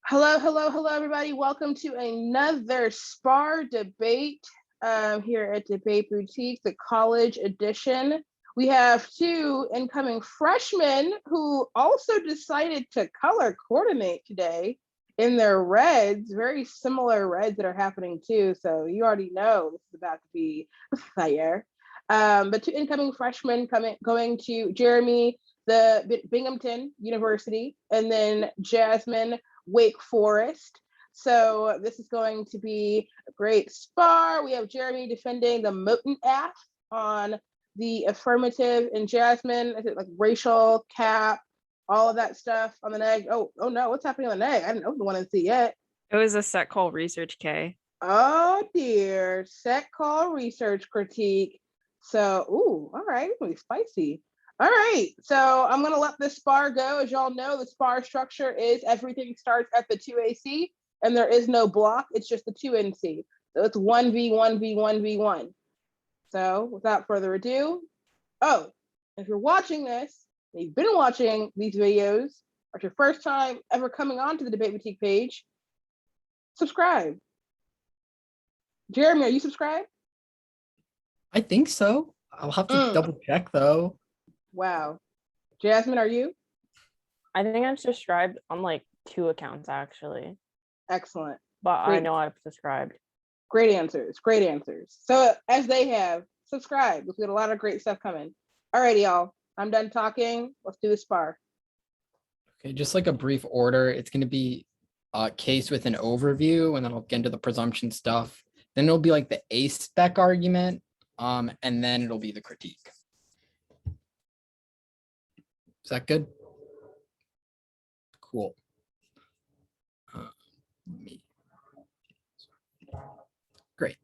Hello, hello, hello, everybody. Welcome to another Spar debate here at Debate Boutique, the college edition. We have two incoming freshmen who also decided to color coordinate today in their reds, very similar reds that are happening too. So you already know this is about to be fire. But two incoming freshmen going to Jeremy, the Binghamton University, and then Jazmyn, Wake Forest. So this is going to be a great spar. We have Jeremy defending the Moten app on the affirmative, and Jazmyn, is it like racial cap, all of that stuff on the neg. Oh no, what's happening on the neg? I didn't open the one and see yet. It was a set call research K. Oh dear, set call research critique. So, all right, really spicy. All right, so I'm gonna let this spar go. As y'all know, the spar structure is everything starts at the 2AC and there is no block, it's just the 2NC. So it's 1v1v1v1. So without further ado, if you're watching this, and you've been watching these videos, or it's your first time ever coming onto the Debate Boutique page, subscribe. Jeremy, are you subscribed? I think so. I'll have to double check though. Wow. Jazmyn, are you? I think I'm subscribed on like 2 accounts actually. Excellent. But Great. I know I've subscribed. Great answers. Great answers. So as they have, subscribe. We've got a lot of great stuff coming. Alrighty, y'all. I'm done talking. Let's do the spar. Okay, just like a brief order. It's going to be a case with an overview, and then I'll get into the presumption stuff. Then it'll be like the ASPEC argument, and then it'll be the critique. Is that good? Cool. Great.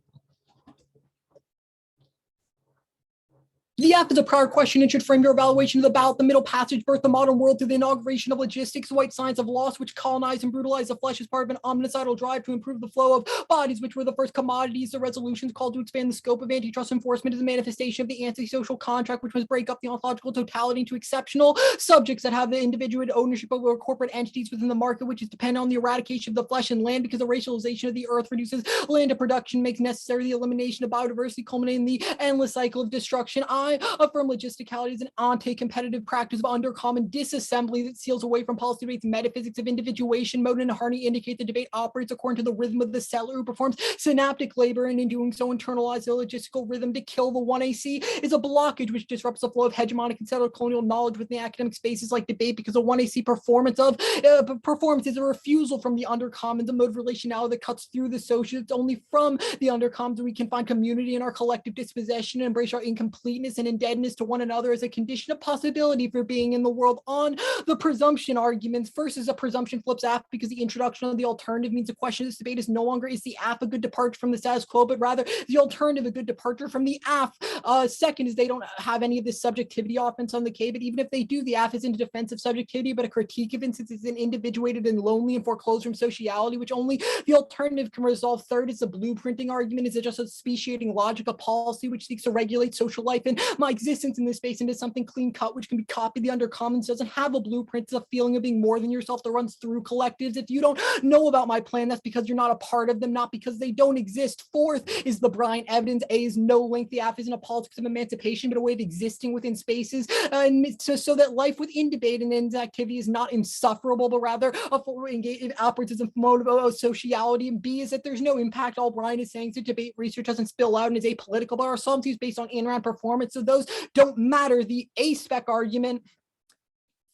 The app is a prior question and should frame your evaluation of the ballot. The middle passage birthed the modern world through the inauguration of logistics, white science of loss, which colonized and brutalized the flesh as part of an omnicidal drive to improve the flow of bodies, which were the first commodities. The resolutions called to expand the scope of antitrust enforcement as a manifestation of the anti-social contract, which was break up the ontological totality into exceptional subjects that have the individual ownership over corporate entities within the market, which is dependent on the eradication of the flesh and land because the racialization of the earth reduces land to production, makes necessary the elimination of biodiversity, culminating in the endless cycle of destruction. I affirm logisticality is an anti-competitive practice of undercommon disassembly that seals away from policy debates metaphysics of individuation. Moten and Harney indicate the debate operates according to the rhythm of the settler who performs synaptic labor, and in doing so internalize the logistical rhythm. To kill the 1AC is a blockage which disrupts the flow of hegemonic and settler colonial knowledge within the academic spaces like debate, because the 1AC performance is a refusal from the undercommons, a mode of relationality that cuts through the social. It's only from the undercommons we can find community in our collective dispossession and embrace our incompleteness and indebtedness to one another as a condition of possibility for being in the world. On the presumption arguments, first is a presumption flips app because the introduction of the alternative means the question of this debate is no longer is the app a good departure from the status quo, but rather the alternative a good departure from the app. Second is they don't have any of this subjectivity offense on the K, but even if they do, the app isn't a defense of subjectivity, but a critique of it, since it's an individuated and lonely and foreclosed from sociality, which only the alternative can resolve. Third is the blueprinting argument. Is it just a speciating logic of policy which seeks to regulate social life and my existence in this space into something clean cut which can be copied? The undercommons doesn't have a blueprint. It's a feeling of being more than yourself that runs through collectives. If you don't know about my plan, that's because you're not a part of them, not because they don't exist. Fourth is the Bryant evidence. A is no link. The app isn't a politics of emancipation, but a way of existing within spaces, so that life within debate and ends activity is not insufferable, but rather it operates as a mode of sociality. And B is that there's no impact. All Bryant is saying is that debate research doesn't spill out and is apolitical, but our assumptions based on in-round performance, so those don't matter. The ASPEC argument,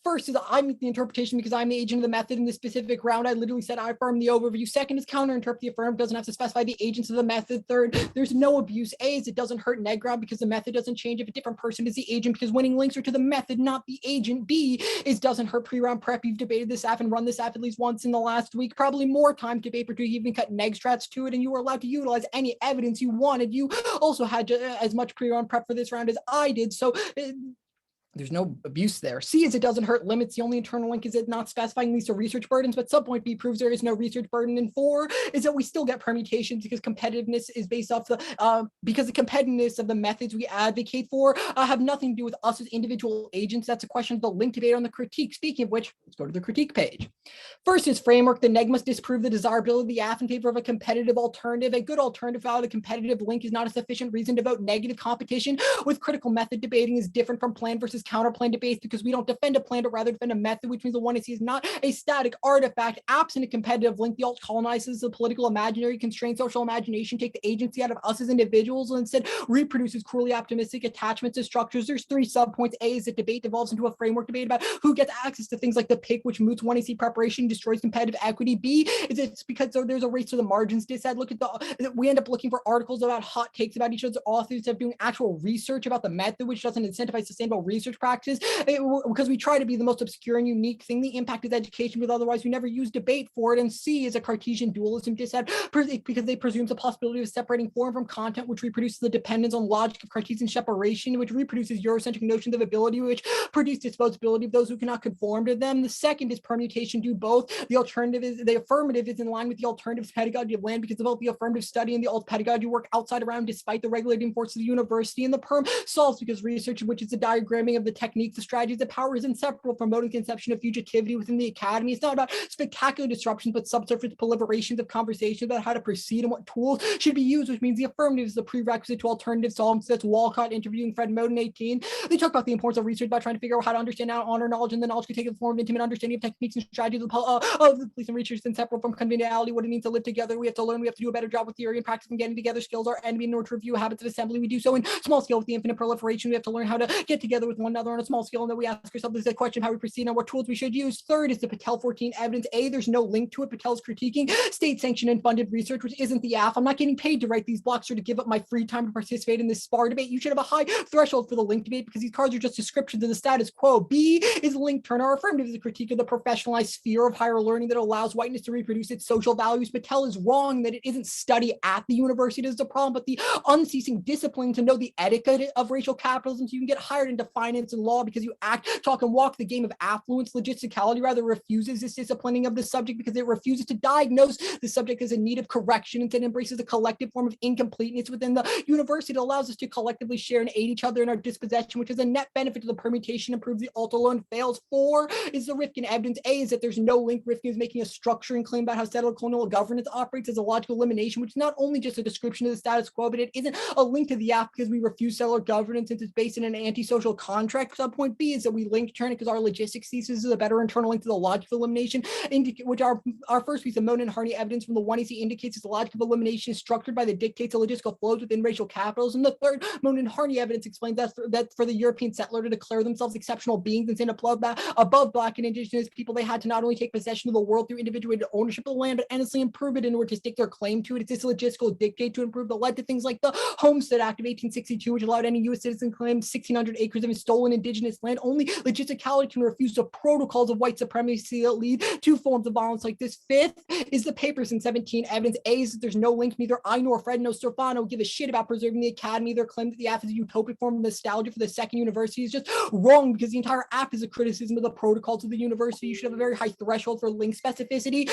first is I make the interpretation because I'm the agent of the method in this specific round. I literally said I affirm the overview. Second is counter-interpret the affirm, doesn't have to specify the agents of the method. Third, there's no abuse. A is it doesn't hurt neg ground because the method doesn't change if a different person is the agent, because winning links are to the method, not the agent. B is doesn't hurt pre-round prep. You've debated this app and run this app at least once in the last week, probably more time to debate, but you even cut neg strats to it, and you were allowed to utilize any evidence you wanted. You also had as much pre-round prep for this round as I did, so There's no abuse there. C is it doesn't hurt limits. The only internal link is it not specifying these are research burdens, but subpoint B proves there is no research burden. And 4 is that we still get permutations because competitiveness is based off because the competitiveness of the methods we advocate for have nothing to do with us as individual agents. That's a question of the link debate on the critique. Speaking of which, let's go to the critique page. First is framework. The neg must disprove the desirability of the AF in favor of a competitive alternative. A good alternative without a competitive link is not a sufficient reason to vote negative. Competition with critical method debating is different from plan versus counterplan debates because we don't defend a plan, but rather defend a method, which means the one is not a static artifact. Absent a competitive link, the alt colonizes the political imaginary, constrained social imagination, take the agency out of us as individuals, and instead reproduces cruelly optimistic attachments to structures. There's 3 subpoints. A is that debate devolves into a framework debate about who gets access to things like the pick, which moots 1AC preparation, destroys competitive equity. B is it's because there's a race to the margins. Look at we end up looking for articles about hot takes about each other's authors instead of doing actual research about the method, which doesn't incentivize sustainable research practice because we try to be the most obscure and unique thing. The impact is education, but otherwise we never use debate for it. And C is a Cartesian dualism because they presume the possibility of separating form from content, which reproduces the dependence on logic of Cartesian separation, which reproduces Eurocentric notions of ability, which produce disposability of those who cannot conform to them. The second is permutation, do both. The affirmative is in line with the alternatives pedagogy of land because both the affirmative study and the alt pedagogy work outside around despite the regulating force of the university. And the perm solves because research, which is the diagramming of the techniques, the strategies, the power is inseparable from promoting conception of fugitivity within the academy. It's not about spectacular disruptions, but subsurface proliferations of conversations about how to proceed and what tools should be used, which means the affirmative is the prerequisite to alternative solves. That's Walcott interviewing Fred Moten 18. They talk about the importance of research about trying to figure out how to understand how to honor knowledge, and the knowledge can take the form of intimate understanding of techniques and strategies of the police and research is inseparable from conviviality, what it means to live together. We have to learn, we have to do a better job with theory and practice and getting together. Skills are enemy in order to review habits of assembly. We do so in small scale with the infinite proliferation. We have to learn how to get together with one another on a small scale, and then we ask ourselves the question how we proceed and what tools we should use. Third is the Patel 14 evidence. A, there's no link to it. Patel's critiquing state-sanctioned and funded research, which isn't the AF. I'm not getting paid to write these blocks or to give up my free time to participate in this Spar debate. You should have a high threshold for the link debate because these cards are just descriptions of the status quo. B is link turn. Our affirmative is a critique of the professionalized sphere of higher learning that allows whiteness to reproduce its social values. Patel is wrong that it isn't study at the university that is the problem, but the unceasing discipline to know the etiquette of racial capitalism so you can get hired into finance and law because you act, talk, and walk the game of affluence. Logisticality rather refuses this disciplining of the subject because it refuses to diagnose the subject as in need of correction. Instead, embraces a collective form of incompleteness within the university that allows us to collectively share and aid each other in our dispossession, which is a net benefit to the permutation and proves the alt alone fails. 4 is the Rifkin evidence. A is that there's no link. Rifkin is making a structuring claim about how settler colonial governance operates as a logical elimination, which is not only just a description of the status quo, but it isn't a link to the AF because we refuse settler governance since it's based in an anti-social contract. Subpoint B is that we link turn it because our logistics thesis is a better internal link to the logic of elimination, which our first piece of Moten and Harney evidence from the 1AC indicates is the logic of elimination is structured by the dictates of logistical flows within racial capitalism. The third Moten and Harney evidence explains that for the European settler to declare themselves exceptional beings and stand above Black and Indigenous people, they had to not only take possession of the world through individuated ownership of the land, but endlessly improve it in order to stake their claim to it. It's this logistical dictate to improve that led to things like the Homestead Act of 1862, which allowed any U.S. citizen to claim 1,600 acres of stolen indigenous land. Only logisticality can refuse the protocols of white supremacy that lead to forms of violence like this. Fifth is the papers in 17 evidence. A is that there's no link. Neither I nor Fred nor Stefano give a shit about preserving the academy. Their claim that the AF is a utopic form of nostalgia for the second university is just wrong because the entire AF is a criticism of the protocols of the university. You should have a very high threshold for link specificity.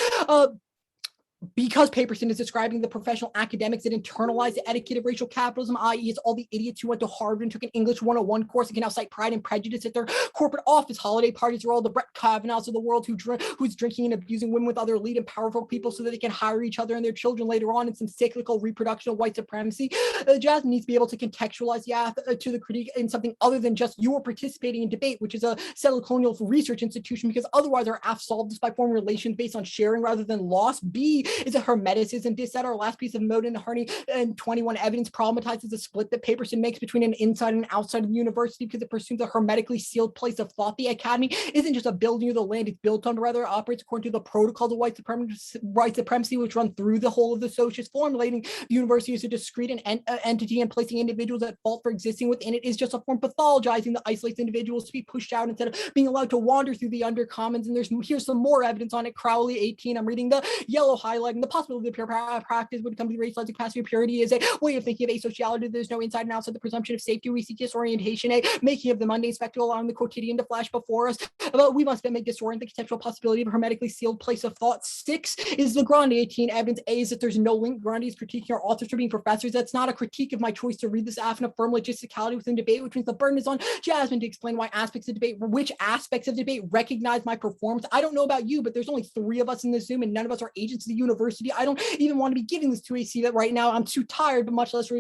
Because Paperson is describing the professional academics that internalize the etiquette of racial capitalism, i.e. it's all the idiots who went to Harvard and took an English 101 course and can now cite Pride and Prejudice at their corporate office holiday parties, are all the Brett Kavanaughs of the world who's drinking and abusing women with other elite and powerful people so that they can hire each other and their children later on in some cyclical reproduction of white supremacy. Jazmyn needs to be able to contextualize the AF to the critique in something other than just you are participating in debate, which is a settler colonial research institution, because otherwise our AF solved this by forming relations based on sharing rather than loss. B is a hermeticism. This at our last piece of Moten, Harney, and 21 evidence problematizes the split that Paperson makes between an inside and outside of the university because it presumes a hermetically sealed place of thought. The academy isn't just a building of the land it's built on, rather it operates according to the protocols of white supremacy, which run through the whole of the socialist, formulating the university as a discrete entity and placing individuals at fault for existing within it is just a form pathologizing that isolates individuals to be pushed out instead of being allowed to wander through the undercommons. And here's some more evidence on it. Crowley 18. I'm reading the yellow highlight highlighting the possibility of pure practice when it comes to race logic capacity of purity is a way of thinking of asociality. There's no inside and outside the presumption of safety. We seek disorientation, a making of the mundane spectacle, allowing the quotidian to flash before us. But we must then make disorient the conceptual possibility of a hermetically sealed place of thought. 6 is the Grande 18 evidence. A is that there's no link. Grande is critiquing our authors for being professors. That's not a critique of my choice to read this AF and affirm logisticality within debate, which means the burden is on Jazmyn to explain which aspects of debate recognize my performance. I don't know about you, but there's only 3 of us in this Zoom and none of us are agents of the university. I don't even want to be giving this to AC that right now. I'm too tired, but much less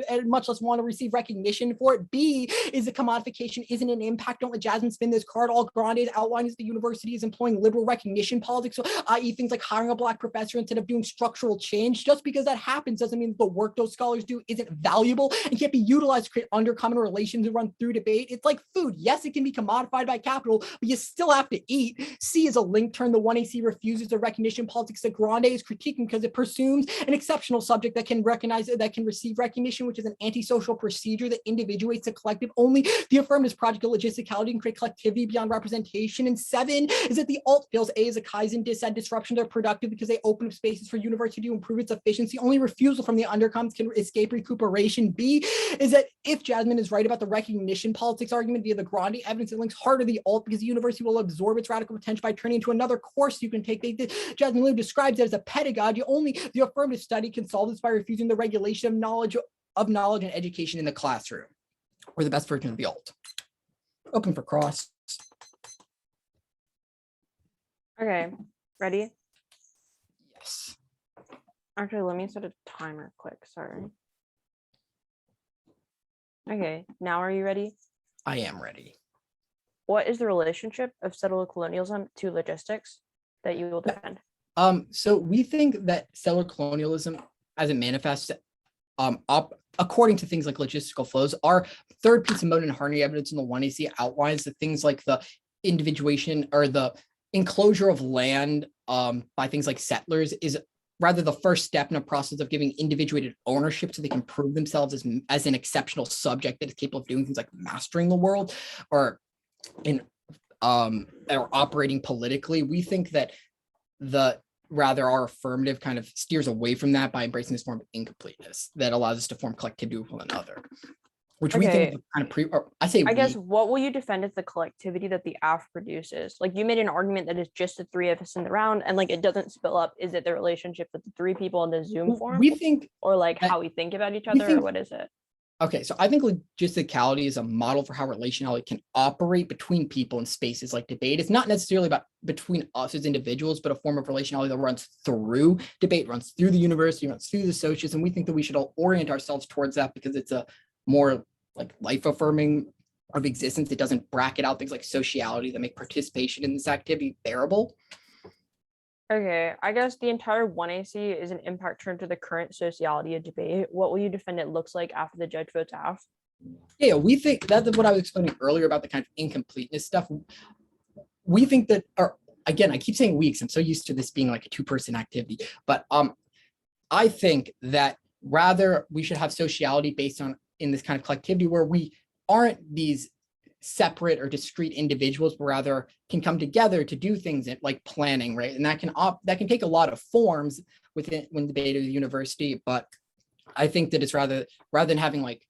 want to receive recognition for it. B is the commodification isn't an impact. Don't let Jazmyn spin this card. All Grande's outline is the university is employing liberal recognition politics, so i.e. things like hiring a Black professor instead of doing structural change. Just because that happens doesn't mean the work those scholars do isn't valuable and can't be utilized to create undercommon relations and run through debate. It's like food. Yes, it can be commodified by capital, but you still have to eat. C is a link turn. The 1AC refuses the recognition politics that Grande is critiquing because it presumes an exceptional subject that can receive recognition, which is an antisocial procedure that individuates the collective. Only the affirmative project of logisticality can create collectivity beyond representation. And 7 is that the alt feels A is a Kaizen disruptions are productive because they open up spaces for university to improve its efficiency. Only refusal from the undercoms can escape recuperation. B is that if Jazmyn is right about the recognition politics argument via the Grande evidence, it links harder the alt because the university will absorb its radical potential by turning into another course you can take. Jazmyn Liu describes it as a pedagogy. Only the affirmative study can solve this by refusing the regulation of knowledge and education in the classroom. We're the best version of the alt. Open for cross. Okay, ready? Yes. Actually, let me set a timer quick. Sorry. Okay, now are you ready? I am ready. What is the relationship of settler colonialism to logistics that you will defend? So we think that settler colonialism, as it manifests, according to things like logistical flows, our third piece of Moten and Harney evidence in the 1AC outlines the things like the individuation or the enclosure of land by things like settlers is rather the first step in a process of giving individuated ownership so they can prove themselves as an exceptional subject that is capable of doing things like mastering the world or operating politically. We think that our affirmative kind of steers away from that by embracing this form of incompleteness that allows us to form collectivity with one another, which we think is kind of I guess what will you defend as the collectivity that the AF produces? Like you made an argument that it's just the 3 of us in the round and like it doesn't spill up. Is it the relationship that the 3 people in the Zoom form? We think, or like how we think about each other, or what is it? Okay, so I think logisticality is a model for how relationality can operate between people in spaces like debate. It's not necessarily about between us as individuals, but a form of relationality that runs through debate, runs through the university, runs through the associates. And we think that we should all orient ourselves towards that because it's a more like life affirming of existence. It doesn't bracket out things like sociality that make participation in this activity bearable. Okay, I guess the entire 1AC is an impact turn to the current sociality of debate. What will you defend it looks like after the judge votes AF? Yeah, we think that's what I was explaining earlier about the kind of incompleteness stuff. We think that, or again, I keep saying we because I'm so used to this being like a 2-person activity, but I think that rather we should have sociality based on in this kind of collectivity where we aren't these separate or discrete individuals, but rather can come together to do things like planning, right? And that can take a lot of forms within debate at the university. But I think that it's rather than having like,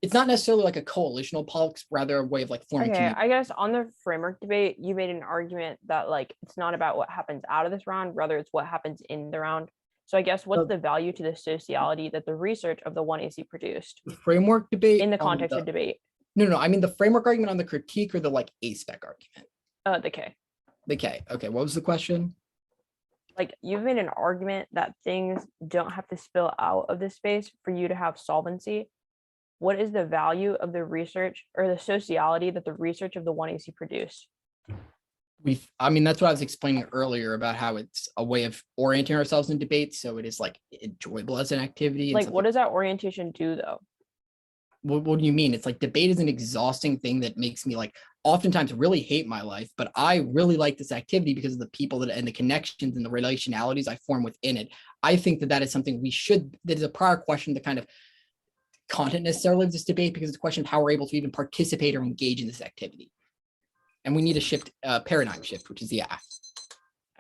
it's not necessarily like a coalitional politics, rather a way of like forming. Okay, I guess on the framework debate, you made an argument that like it's not about what happens out of this round, rather it's what happens in the round. So I guess what's the value to the sociality that the research of the 1AC produced? The framework debate in the context of debate. No, I mean the framework argument on the critique or the like ASPEC argument. The K. The K. Okay, what was the question? Like you've made an argument that things don't have to spill out of this space for you to have solvency. What is the value of the research or the sociality that the research of the 1AC produced? I mean, that's what I was explaining earlier about how it's a way of orienting ourselves in debate. So it is like enjoyable as an activity. Like, what does that orientation do though? What do you mean? It's like debate is an exhausting thing that makes me like oftentimes really hate my life, but I really like this activity because of the people and the connections and the relationalities I form within it. I think that is something that is a prior question, the kind of content necessarily of this debate, because it's a question of how we're able to even participate or engage in this activity. And we need a paradigm shift, which is the AF.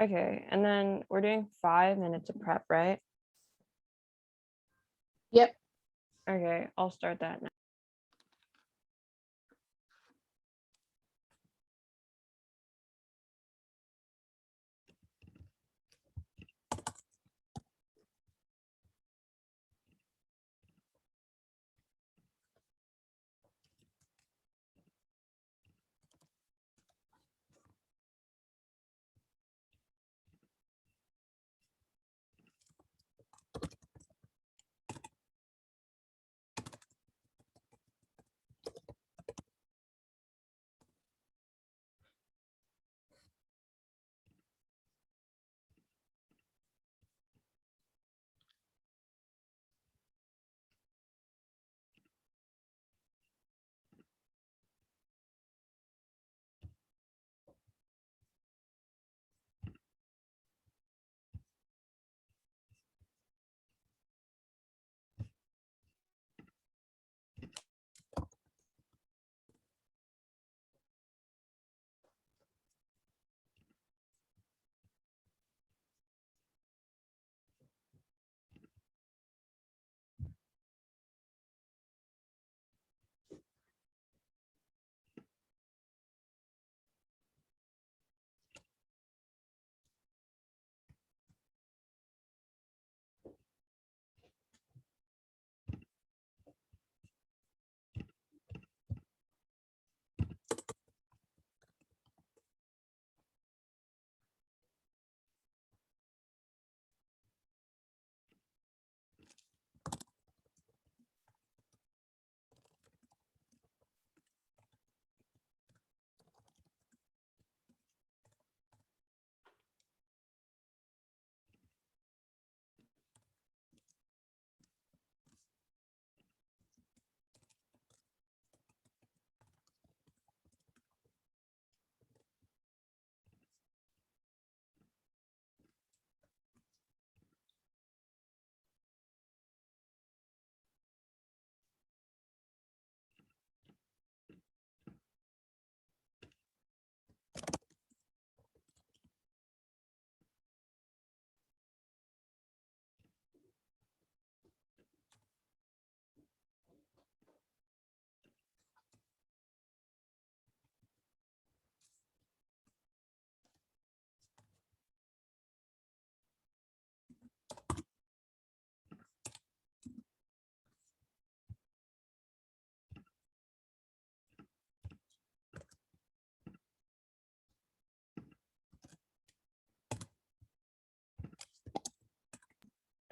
Okay, and then we're doing 5 minutes of prep, right? Yep. Okay, I'll start that now.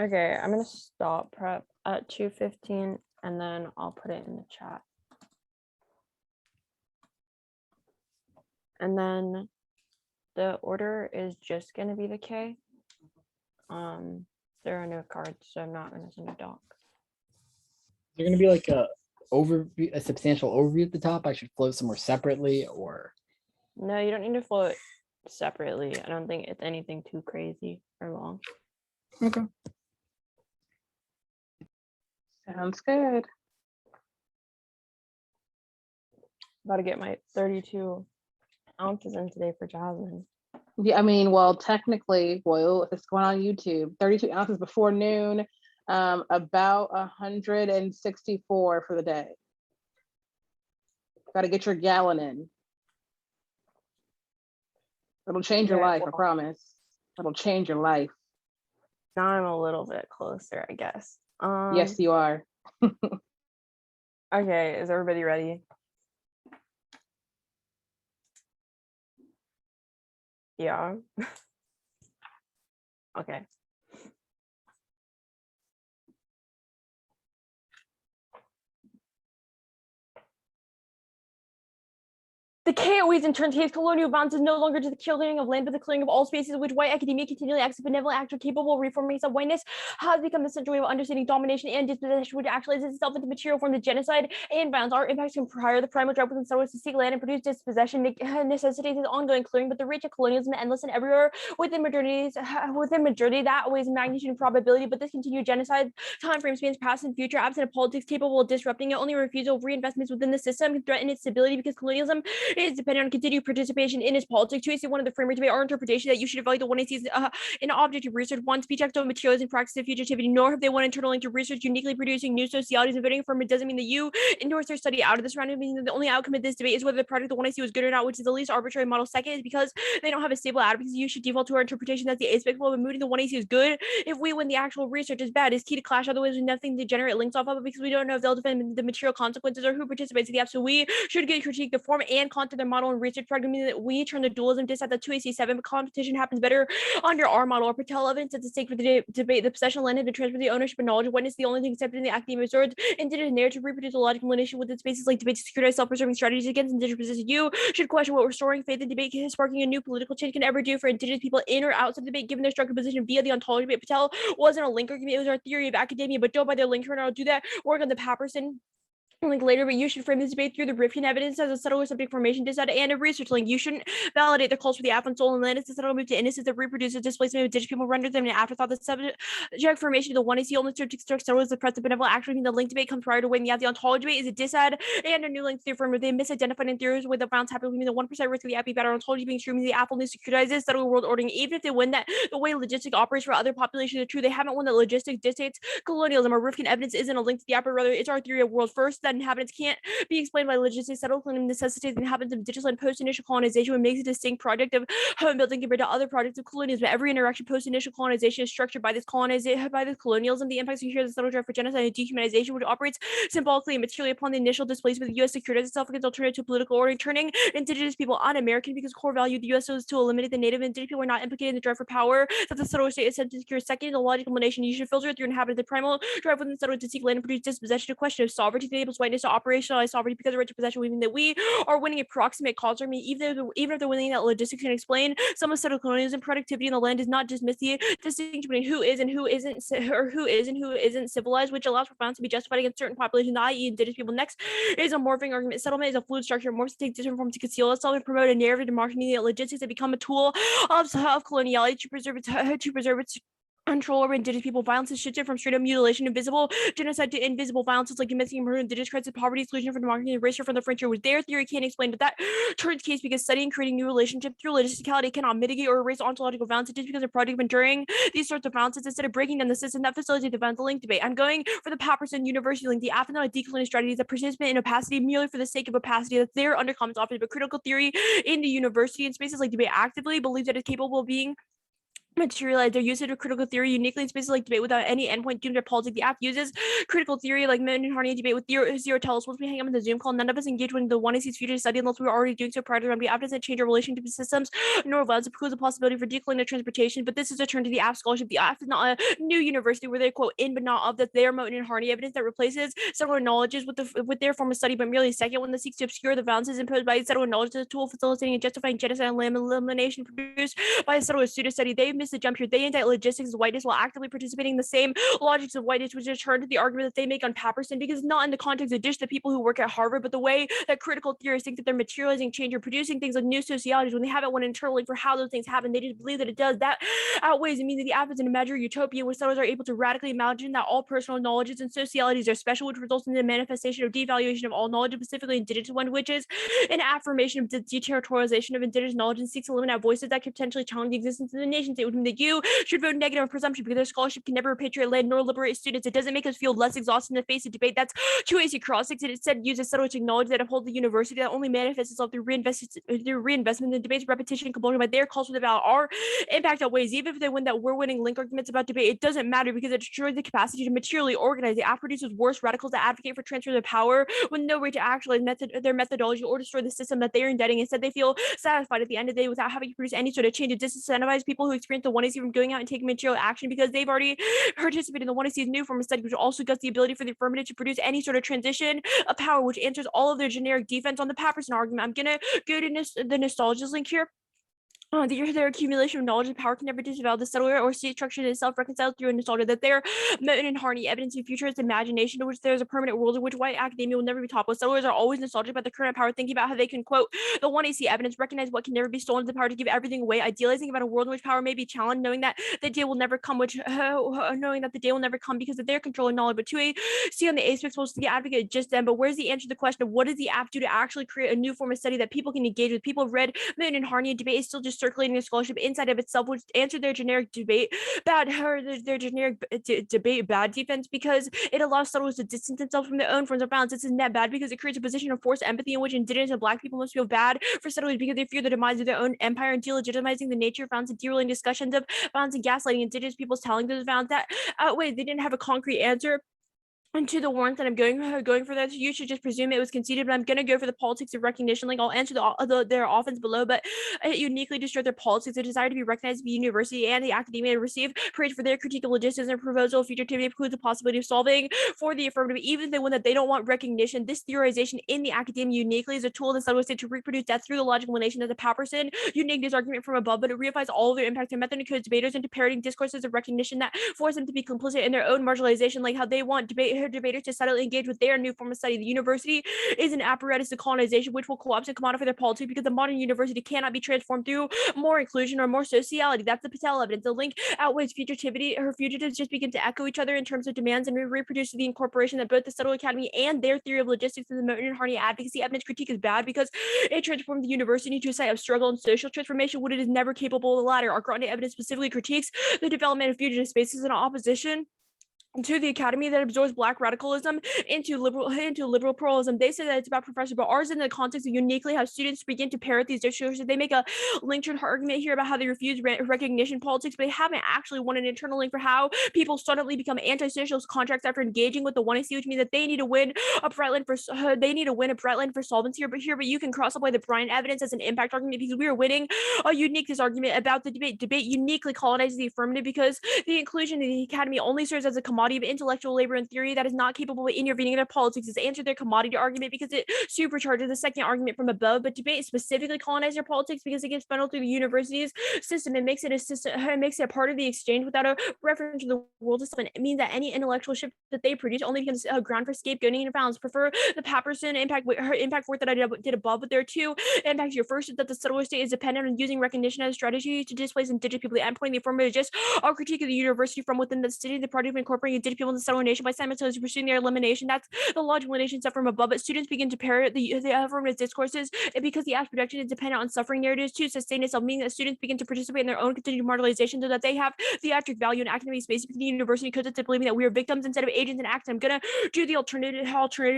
Okay, I'm gonna stop prep at 2:15 and then I'll put it in the chat. And then the order is just gonna be the K. There are no cards, so I'm not gonna send a doc. Is there going to be like a substantial overview at the top? I should float somewhere separately, or No, you don't need to float separately. I don't think it's anything too crazy or long. okay. Sounds good. About to get my 32 ounces in today for Jazmyn. Yeah, I mean, well, technically, well, if it's going on YouTube, 32 ounces before noon, about 164 for the day. Got to get your gallon in. It'll change your Okay, life, I promise. It'll change your life. Now I'm a little bit closer, I guess. Yes, you are. Okay, is everybody ready? Yeah. Okay. The KOEs in turn takes colonial bonds is no longer to the clearing of land, but the clearing of all spaces in which white academia continually acts as benevolent actor capable of reforming of whiteness has become the central way of understanding domination and dispossession, which actualizes itself into material form. The genocide and violence are impacts can prior the primal drive within settlers to seek land and produce dispossession necessitates its ongoing clearing, but the reach of colonialism endless and everywhere within modernity that weighs in magnitude and probability, but this continued genocide time frame spans past and future, absent of politics capable of disrupting it. Only refusal of reinvestments within the system can threaten its stability because colonialism is dependent on continued participation in its politics. 2AC, one of the framework debate, our interpretation that you should evaluate the 1AC in object of research. One, speech acts on materials and practice of fugitivity, nor have they one internally to research uniquely producing new socialities and voting from it doesn't mean that you endorse their study out of this round. Meaning that the only outcome of this debate is whether the product the 1AC was good or not, which is the least arbitrary model. Second is because they don't have a stable advocacy, you should default to our interpretation that the ASPEC will be mooting the 1AC is good if we win the actual research is bad. Is key to clash, otherwise there's nothing to generate links off of it because we don't know if they'll defend the material consequences or who participates in the app. So we should get critique the form and content their model and research product, meaning that we turn the dualism dis at the 2AC7, but competition happens better under our model. Or Patel evidence at the stake for the debate, the possession of land has been transferred, the ownership and knowledge of witness, the only thing accepted in the academic swords, indigenous narrative reproduce a logical nation with its basis like debate to securitize self-preserving strategies against indigenous position. You should question what restoring faith in debate, sparking a new political change can ever do for indigenous people in or outside the debate, given their structural position via the ontology debate. Patel wasn't a link argument, it was our theory of academia, but don't buy their link or I'll do that work on the Papperson link later, but you should frame this debate through the Rifkin evidence as a subtle subject formation data and a research link. You shouldn't validate the calls for the affluent soul and land as a subtle move to innocence that reproduces displacement of indigenous people, render them an afterthought. The subject formation of the 1AC only serves to construct settle as the present benevolent actually mean the link debate comes prior to when the ontology debate is a disad and a new link theory from they misidentified in theories where the bounds happen mean the 1% risk of the app better ontology being true means the app only securitizes settle world ordering. Even if they win that, the way logistics operates for other populations is true. They haven't won that logistics dictates colonialism or Rifkin evidence isn't a link to the app, but rather it's our theory of world first that inhabitants can't be explained by logistics. Settled claim necessitates the inhabitants of digital and post-initial colonization, what makes a distinct project of home building compared to other projects of colonialism. Every interaction post-initial colonization is structured by this colonialism. The impacts you hear the settled drive for genocide and dehumanization, which operates symbolically and materially upon the initial displacement. The U.S. securitizes itself against alternative to political order, turning indigenous people un-American because core value of the U.S. is to eliminate the native indigenous people are not implicated in the drive for power that the settled state is sent to secure. Second, the logical nation you should filter through inhabitants. The primal drive within the settled to seek land and produce dispossession. A question of sovereignty enables whiteness to operationalize sovereignty because of right to possession, meaning that we are winning a proximate cause. I mean, even if they're winning that logistics can explain some of settled colonialism, productivity in the land does not dismiss the distinction between who is and who isn't, or who is and who isn't civilized, which allows for violence to be justified against certain populations, i.e. indigenous people. Next is a morphing argument. Settlement is a fluid structure, morphs to take different forms to conceal itself and promote a narrative democracy, meaning that logistics have become a tool of coloniality to preserve its control over indigenous people. Violence is shifted from straight up mutilation, invisible genocide to invisible violence like domestic murder, indigenous crisis, poverty, exclusion from democracy, erasure from the frontier, which their theory can't explain. But that turns case because studying creating new relationships through logisticality cannot mitigate or erase ontological violence. Just because a project been during these sorts of violence instead of breaking down the system that facilitates the violence. The link debate. I'm going for the Papperson University link. The Affirmative decolonial strategies that participate in opacity merely for the sake of opacity. That's their undercommons office, but critical theory in the university and spaces like debate actively believes that it's capable of being materialize their usage of critical theory uniquely in spaces like debate without any endpoint doomed to politics. The app uses critical theory like Moten and Harney debate with zero tell us once we hang up in the Zoom call. None of us engage when the 1AC's future study unless we were already doing so prior to the app doesn't change our relationship to systems nor violence. It precludes the possibility for decolonial transportation, but this is a turn to the app scholarship. The app is not a new university where they quote in but not of that they are Moten and Harney evidence that replaces several knowledges with their form of study, but merely a second one that seeks to obscure the violences imposed by several knowledge as a tool facilitating and justifying genocide and land elimination produced by a settled pseudo study. They've missed the jump here. They indict logistics as whiteness while actively participating in the same logics of whiteness, which is turned to the argument that they make on Papperson, because not in the context of the people who work at Harvard, but the way that critical theorists think that they're materializing change or producing things like new sociologies when they haven't one internally for how those things happen. They just believe that it does. That outweighs and means that the app is an imaginary utopia where settlers are able to radically imagine that all personal knowledges and sociologies are special, which results in the manifestation of devaluation of all knowledge, specifically indigenous one, which is an affirmation of the deterritorialization of indigenous knowledge and seeks to eliminate voices that could potentially challenge the existence of the nation state, which means that you should vote negative on presumption because their scholarship can never repatriate land nor liberate students. It doesn't make us feel less exhausted in the face of debate. That's 2AC cross-sticks. It instead uses settled technology that uphold the university that only manifests itself through reinvestment in debates, repetition, compulsion by their culture about our impact outweighs. Even if they win that we're winning link arguments about debate, it doesn't matter because it destroys the capacity to materially organize. The app produces worse radicals that advocate for transfer of power with no way to actualize their methodology or destroy the system that they are indebting. Instead, they feel satisfied at the end of the day without having to produce any sort of change. It disincentivize people who experience the 1AC from going out and taking material action because they've already participated in the 1AC's new form of study, which also gets the ability for the affirmative to produce any sort of transition of power, which answers all of their generic defense on the Papperson argument. I'm gonna go to the nostalgia link here. Their accumulation of knowledge and power can never disavow the subtler or state structure that itself reconciled through a nostalgia, that their Moten and Harney evidence of futurist imagination, in which there is a permanent world in which white academia will never be taught. But settlers are always nostalgic about the current power, thinking about how they can, quote, the one AC evidence, recognize what can never be stolen, the power to give everything away, idealizing about a world in which power may be challenged, knowing that the day will never come, knowing that the day will never come because of their control and knowledge. But to a see on the ASPEC supposed to be advocate just then, but where's the answer to the question of what does the app do to actually create a new form of study that people can engage with? People have read Moten and Harney, and debate is still just circulating a scholarship inside of itself, which answered their generic debate bad, or their generic debate bad defense, because it allows settlers to distance themselves from their own forms of violence. This is net bad because it creates a position of forced empathy in which indigenous and black people must feel bad for settlers because they fear the demise of their own empire, and delegitimizing the nature of violence and derailing discussions of violence and gaslighting indigenous peoples, telling those violence that outweigh. They didn't have a concrete answer. And to the warrant that I'm going for that, you should just presume it was conceded, but I'm going to go for the politics of recognition. Like, I'll answer their offense below, but it uniquely destroyed their politics. They desire to be recognized by the university and the academia and receive praise for their critique of logistics and proposal. Futurity includes the possibility of solving for the affirmative, even the one that they don't want recognition. This theorization in the academia uniquely is a tool that settlers say to reproduce death through the logical explanation that the Paperson unique this argument from above, but it reifies all of their impact and method encodes debaters into parroting discourses of recognition that force them to be complicit in their own marginalization, like how they want debaters to subtly engage with their new form of study. The university is an apparatus of colonization which will collapse and commodify their politics because the modern university cannot be transformed through more inclusion or more sociality. That's the Patel evidence. The link outweighs fugitivity. Her fugitives just begin to echo each other in terms of demands and reproduce the incorporation that both the Settle Academy and their theory of logistics and the Moten and Harney advocacy evidence critique is bad because it transformed the university into a site of struggle and social transformation when it is never capable of the latter. Our Grande evidence specifically critiques the development of fugitive spaces in opposition to the academy that absorbs black radicalism into liberal pluralism. They say that it's about professors, but ours in the context of uniquely how students begin to parrot these discourses. They make a linked argument here about how they refuse recognition politics, but they haven't actually won an internal link for how people suddenly become antisocial contracts after engaging with the 1AC, which means that they need to win a Brightland for solvency here. But you can cross apply the Bryant evidence as an impact argument because we are winning a uniqueness argument about the debate. Debate uniquely colonizes the affirmative because the inclusion of the academy only serves as a commodity of intellectual labor and theory that is not capable of intervening in their politics. Is answer their commodity argument because it supercharges the second argument from above. But debate specifically colonizes their politics because it gets funneled through the university's system. It makes it a system. It makes it a part of the exchange without a reference to the world itself. And it means that any intellectual shift that they produce only becomes a ground for scapegoating and violence. Prefer the Paperson impact work that I did above. But there are two impacts. Your first is that the settler state is dependent on using recognition as a strategy to displace indigenous people. The endpoint of the affirmative is just a critique of the university from within the city. The project of incorporating indigenous people in the settler nation by simultaneously pursuing their elimination. That's the logical nation set from above. But students begin to parrot the affirmative discourses because the app's projection is dependent on suffering narratives to sustain itself, meaning that students begin to participate in their own continued marginalization so that they have theatric value in academic space because the university because it's believing that we are victims instead of agents and acts. I'm gonna do the alternative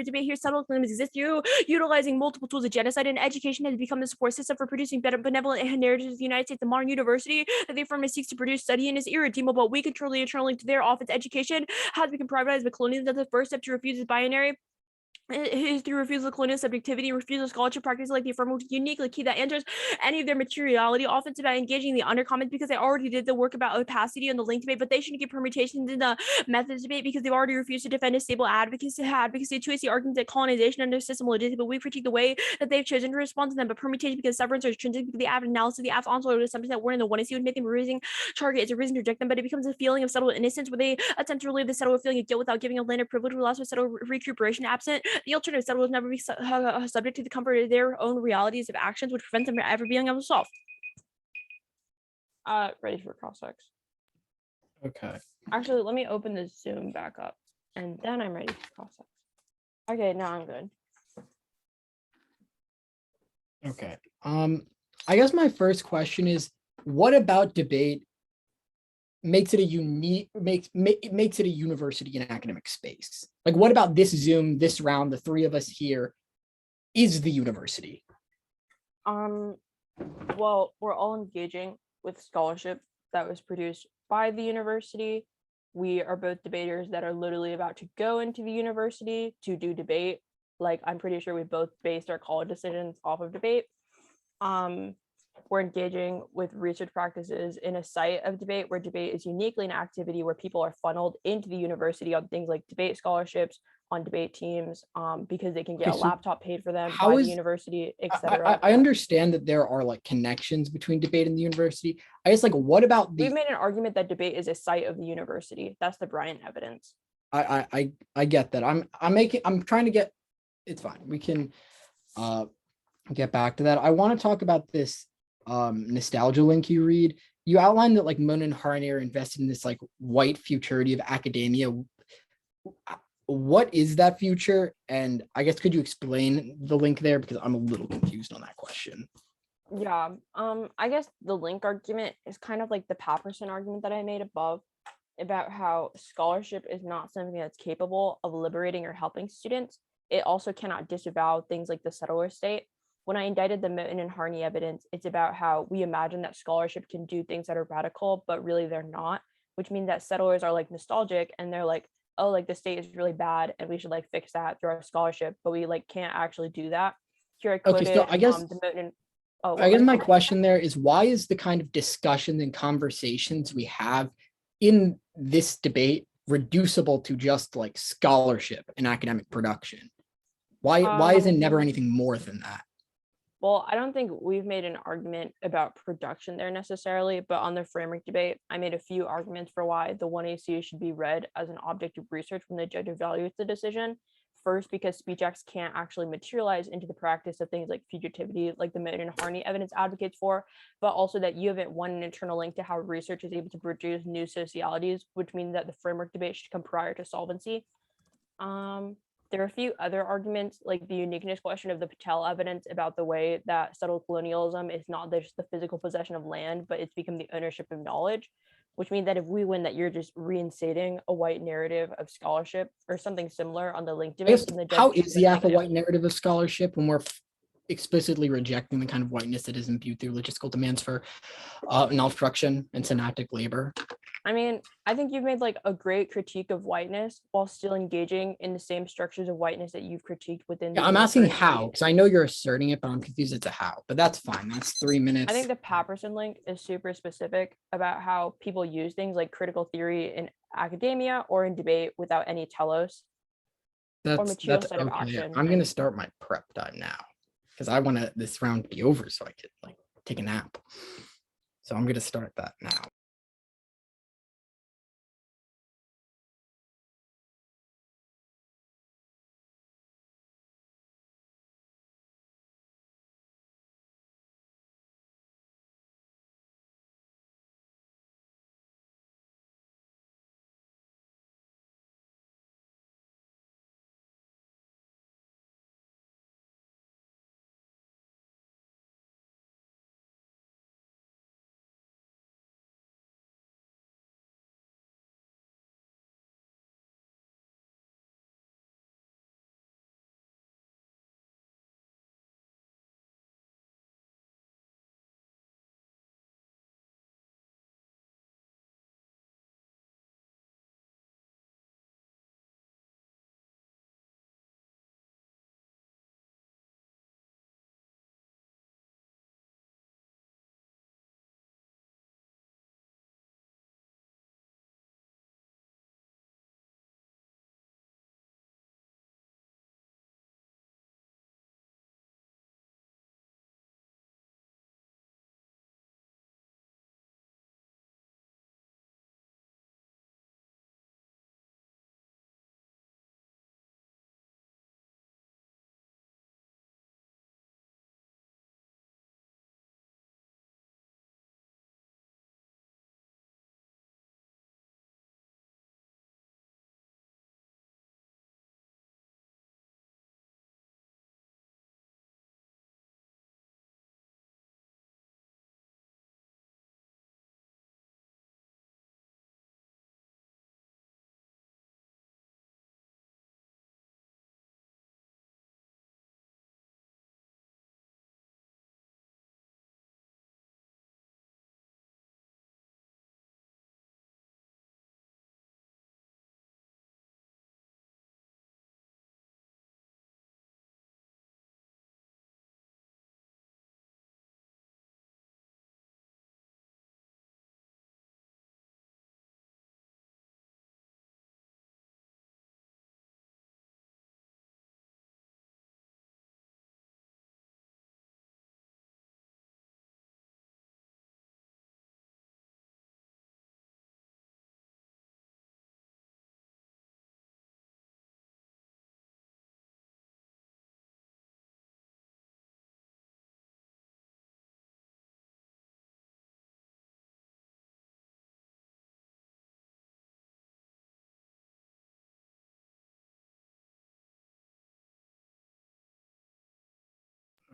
debate here. Subtle claims exist through utilizing multiple tools of genocide, and education has become the support system for producing better benevolent narratives of the United States. The modern university that the affirmative seeks to produce study in is irredeemable, but we control the internal link to their office. Education has become privatized, but colonialism is the first step to refuse this binary. It is through refusal of colonial subjectivity, refusal of scholarship practices like the affirmative, uniquely key that enters any of their materiality. Often it's about engaging the undercommons because they already did the work about opacity on the link debate, but they shouldn't get permutations in the methods debate because they've already refused to defend a stable advocacy to the argument that colonization under system logistics, but we critique the way that they've chosen to respond to them. But permutation because severance or intrinsic because the app analysis, the app's onslaught assumptions that we're in the 1AC would make them a raising target. It's a reason to reject them, but it becomes a feeling of settled innocence where they attempt to relieve the settled feeling of guilt without giving a land of privilege, who allows for settled recuperation absent. The alternative settlers never be subject to the comfort of their own realities of actions, which prevents them from ever being able to solve. Ready for cross-checks. Okay. Actually, let me open the Zoom back up, and then I'm ready for cross-checks. Okay, now I'm good. Okay. I guess my first question is, what about debate makes it a makes it a university and academic space? Like, what about this Zoom, this round, the three of us here is the university? Well, we're all engaging with scholarship that was produced by the university. We are both debaters that are literally about to go into the university to do debate. Like, I'm pretty sure we both based our college decisions off of debate. We're engaging with research practices in a site of debate where debate is uniquely an activity where people are funneled into the university on things like debate scholarships, on debate teams because they can get Okay, a so laptop paid for them how by the is- university, I, etc. I understand that there are like connections between debate and the university. I guess like what about We've the made an argument that debate is a site of the university. That's the Bryant evidence. I get that. I'm trying to get it's fine. We can get back to that. I want to talk about this nostalgia link you read. You outlined that like Moten and Harney are invested in this like white futurity of academia. What is that future? And I guess could you explain the link there because I'm a little confused on that question. Yeah, I guess the link argument is kind of like the Patterson argument that I made above about how scholarship is not something that's capable of liberating or helping students. It also cannot disavow things like the settler state. When I indicted the Moten and Harney evidence, it's about how we imagine that scholarship can do things that are radical, but really they're not, which means that settlers are like nostalgic and they're like, oh, like the state is really bad and we should like fix that through our scholarship, but we like can't actually do that. Here I Okay, quoted so I guess the Moten and oh, I what guess was my it? question there is why is the kind of discussions and conversations we have in this debate reducible to just like scholarship and academic production? Why is it never anything more than that? Well, I don't think we've made an argument about production there necessarily, but on the framework debate, I made a few arguments for why the 1AC should be read as an object of research when the judge evaluates the decision. First, because speech acts can't actually materialize into the practice of things like fugitivity, like the Moten and Harney evidence advocates for, but also that you haven't one an internal link to how research is able to produce new socialities, which means that the framework debate should come prior to solvency. There are a few other arguments, like the uniqueness question of the Patel evidence about the way that settled colonialism is not just the physical possession of land, but it's become the ownership of knowledge, which means that if we win, that you're just reinstating a white narrative of scholarship or something similar on the link I guess, debate. how is the Afro-white narrative of scholarship when we're explicitly rejecting the kind of whiteness that is imbued through logistical demands for knowledge production and synaptic labor? I mean, I think you've made like a great critique of whiteness while still engaging in the same structures of whiteness that you've critiqued within. Yeah, I'm asking how, because I know you're asserting it, but I'm confused as to how. But that's fine. That's 3 minutes. I think the Patterson link is super specific about how people use things like critical theory in academia or in debate without any telos or material set of okay. action. I'm gonna start my prep time now because I want this round to be over so I could like take a nap. So I'm gonna start that now.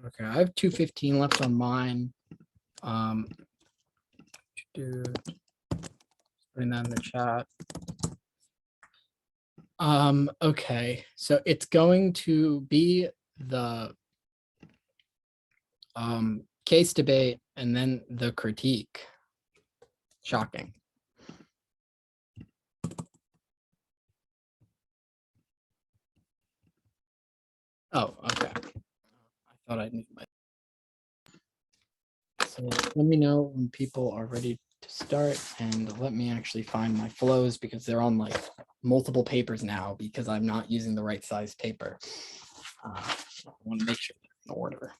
Okay, I have 2:15 left on mine. Putting that in the chat. Okay, so it's going to be the case debate and then the critique. Shocking. Oh, okay. I thought I knew my. So let me know when people are ready to start, and let me actually find my flows because they're on like multiple papers now because I'm not using the right size paper. I want to make sure they're in order.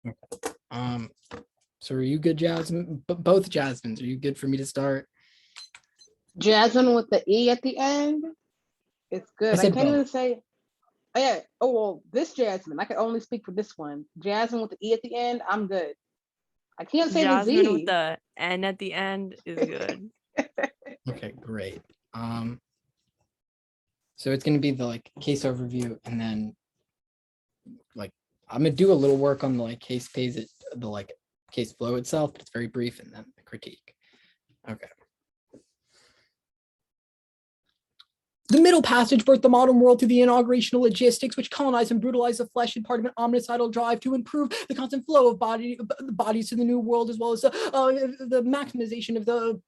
Okay. So are you good, Jazmyn? Both Jazmyns, are you good for me to start? Jazmyn with the E at the end. It's good. I said can't even both. say. Oh, yeah. Oh, well, this Jazmyn. I can only speak for this one. Jazmyn with the E at the end. I'm good. I can't say the Jazmyn Z. with the N at the end is good. Okay, great. So it's going to be the like case overview, and then like I'm gonna do a little work on the like case page, the like case flow itself, but it's very brief, and then the critique. Okay. The middle passage birthed the modern world through the inauguration of logistics, which colonized and brutalized the flesh and part of an omnicidal drive to improve the constant flow of bodies to the new world, as well as the maximization of the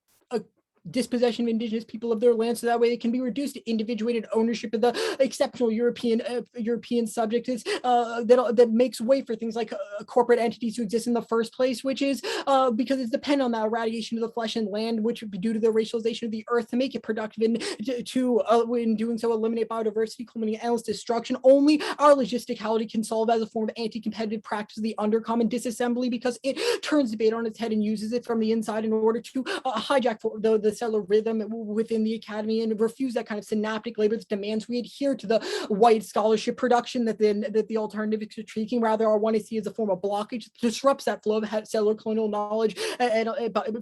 dispossession of indigenous people of their land, so that way it can be reduced to individuated ownership of the exceptional European subjects that makes way for things like corporate entities to exist in the first place, which is because it's dependent on that irradiation of the flesh and land, which would be due to the racialization of the earth to make it productive and to in doing so eliminate biodiversity, culminating endless destruction. Only our logisticality can solve as a form of anti-competitive practice of the undercommon disassembly, because it turns debate on its head and uses it from the inside in order to hijack the settler rhythm within the academy and refuse that kind of synaptic labor that demands we adhere to the white scholarship production that the alternative is critiquing. Rather, our one I see as a form of blockage disrupts that flow of settler colonial knowledge and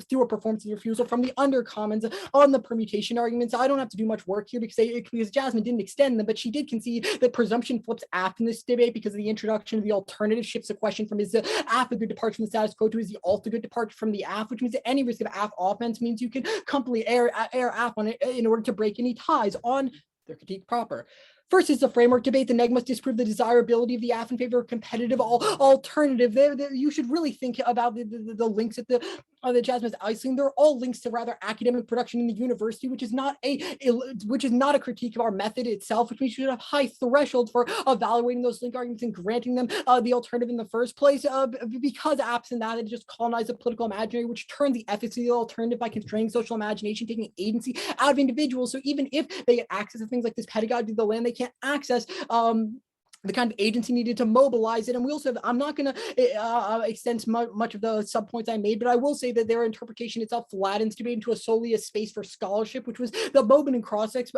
through a performance of refusal from the undercommons on the permutation arguments. I don't have to do much work here because Jazmyn didn't extend them, but she did concede that presumption flips aft in this debate because of the introduction of the alternative shifts the question from is the aft a good departure from the status quo to is the alt a good departure from the aft, which means that any risk of aft offense means you can completely air aft on it in order to break any ties on their critique proper. First is the framework debate. The neg must disprove the desirability of the AF in favor of competitive alternative. You should really think about the links at the Jazmyn's Iceland. They're all links to rather academic production in the university, which is not a critique of our method itself, which means you should have high thresholds for evaluating those link arguments and granting them the alternative in the first place. Because absent that, it just colonizes the political imaginary, which turns the ethics of the alternative by constraining social imagination, taking agency out of individuals. So even if they get access to things like this pedagogy of the land, they can't access the kind of agency needed to mobilize it. And we also have, I'm not going to extend much of the subpoints I made, but I will say that their interpretation itself flattens debate into solely a space for scholarship, which was the Moten and Crossex,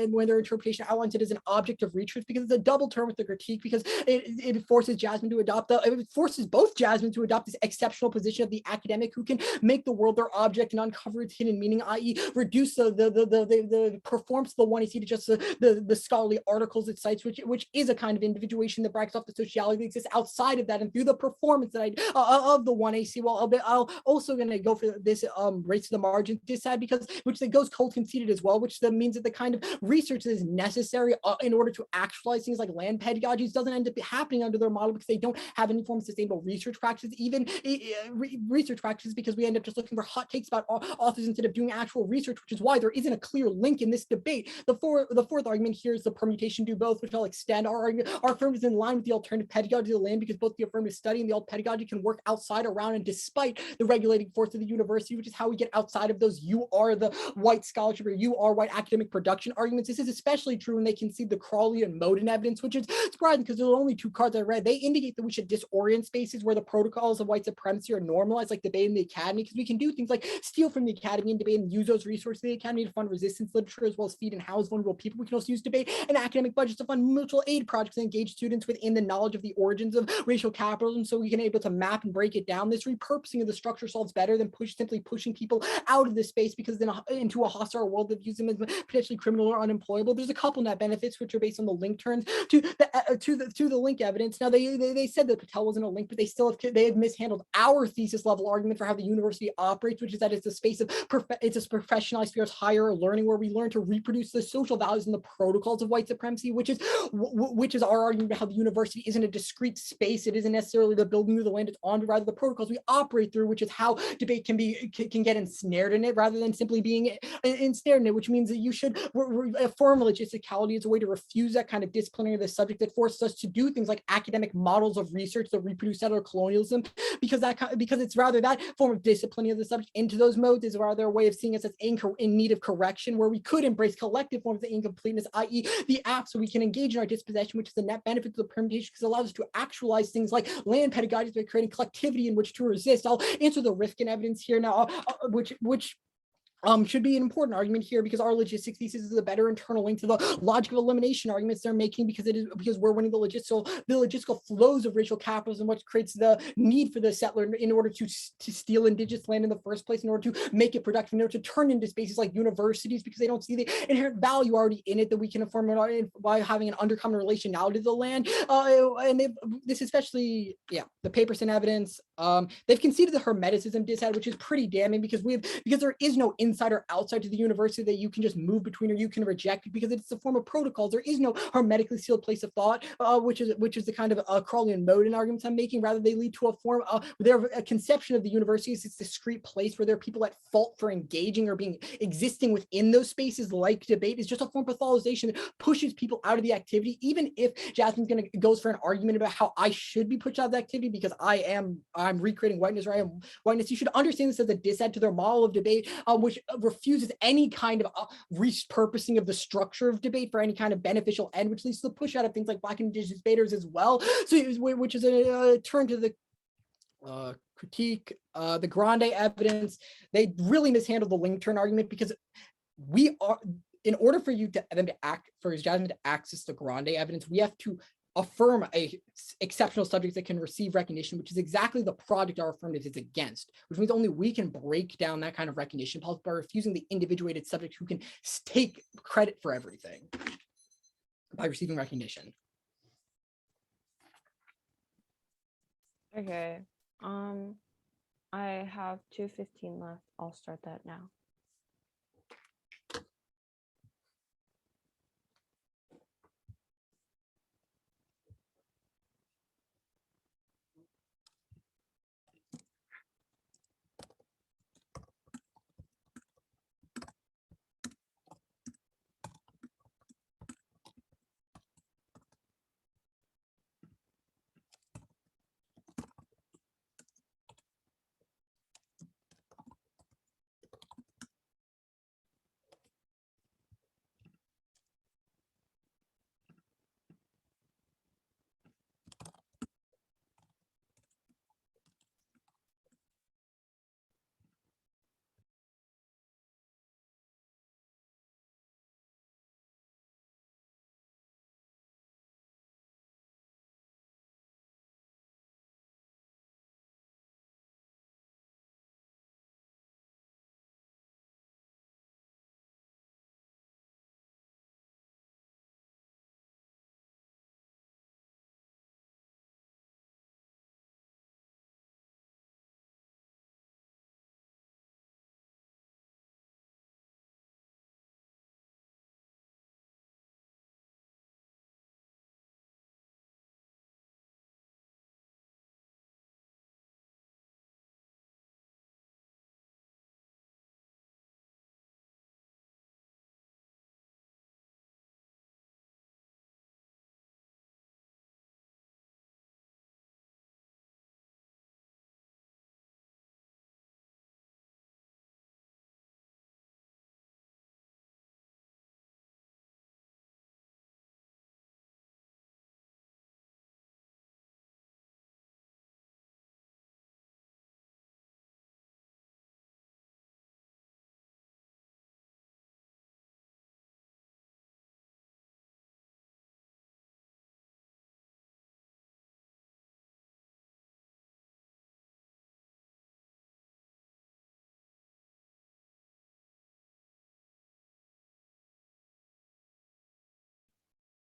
when their interpretation outlines it as an object of research, because it's a double term with the critique, because it forces Jazmyn to adopt it forces both Jazmyn to adopt this exceptional position of the academic who can make the world their object and uncover its hidden meaning, i.e. reduce the performance of the one you see to just the scholarly articles it cites, which is a kind of individuation that breaks off the sociality that exists outside of that, and through the performance that of the 1AC. Well, I'll also going to go for this race to the margin dissad, because which that goes cold conceded as well, which then means that the kind of research that is necessary in order to actualize things like land pedagogies doesn't end up happening under their model, because they don't have any form of sustainable research practices, even research practices, because we end up just looking for hot takes about authors instead of doing actual research, which is why there isn't a clear link in this debate. The fourth argument here is the permutation do both, which I'll extend. Our affirmative is in line with the alternative pedagogy of the land, because both the affirmative study and the alt pedagogy can work outside, around, and despite the regulating force of the university, which is how we get outside of those you are the white scholarship or you are white academic production arguments. This is especially true when they concede the Crawley and Moten evidence, which is surprising because there are only two cards I read. They indicate that we should disorient spaces where the protocols of white supremacy are normalized, like debate in the academy, because we can do things like steal from the academy and debate and use those resources of the academy to fund resistance literature, as well as feed and house vulnerable people. We can also use debate and academic budget budgets to fund mutual aid projects and engage students within the knowledge of the origins of racial capitalism so we can able to map and break it down. This repurposing of the structure solves better than simply pushing people out of this space because then into a hostile world that views them as potentially criminal or unemployable. There's a couple net benefits which are based on the link turns to the link evidence. Now they said that Patel wasn't a link, but they have mishandled our thesis level argument for how the university operates, which is that it's a space of it's a professionalized sphere of higher learning where we learn to reproduce the social values and the protocols of white supremacy, which is our argument about how the university isn't a discrete space. It isn't necessarily the building of the land it's on, but rather the protocols we operate through, which is how debate can get ensnared in it rather than simply being ensnared in it, which means that you should affirm logisticality as a way to refuse that kind of disciplining of the subject that forces us to do things like academic models of research that reproduce settler colonialism, because it's rather that form of disciplining of the subject into those modes is rather a way of seeing us as in need of correction, where we could embrace collective forms of incompleteness, i.e. the act, so we can engage in our dispossession, which is the net benefit of the permutation because it allows us to actualize things like land pedagogy by creating collectivity in which to resist. I'll answer the Rifkin evidence here now, which should be an important argument here because our logistics thesis is a better internal link to the logic of elimination arguments they're making because we're winning the logistical flows of racial capitalism, which creates the need for the settler in order to steal indigenous land in the first place, in order to make it productive, in order to turn into spaces like universities because they don't see the inherent value already in it that we can affirm by having an undercommon relationality to the land. And this especially, the Paperson evidence, they've conceded the hermeticism dissad, which is pretty damning because there is no inside or outside to the university that you can just move between or you can reject because it's a form of protocols. There is no hermetically sealed place of thought, which is the kind of Crowley and Moten arguments I'm making. Rather, they lead to a form a conception of the university as this discrete place where there are people at fault for engaging or existing within those spaces. Like debate is just a form of pathologization that pushes people out of the activity. Even if Jazmyn goes for an argument about how I should be pushed out of the activity because I'm recreating whiteness or I am whiteness, you should understand this as a dissent to their model of debate, which refuses any kind of repurposing of the structure of debate for any kind of beneficial end, which leads to the push out of things like Black and Indigenous debaters as well. So, which is a turn to the critique, the Grande evidence. They really mishandled the link turn argument because in order for Jazmyn to access the Grande evidence, we have to affirm a exceptional subject that can receive recognition, which is exactly the project our affirmative is against, which means only we can break down that kind of recognition policy by refusing the individuated subject who can take credit for everything by receiving recognition. Okay. I have 2:15 left. I'll start that now.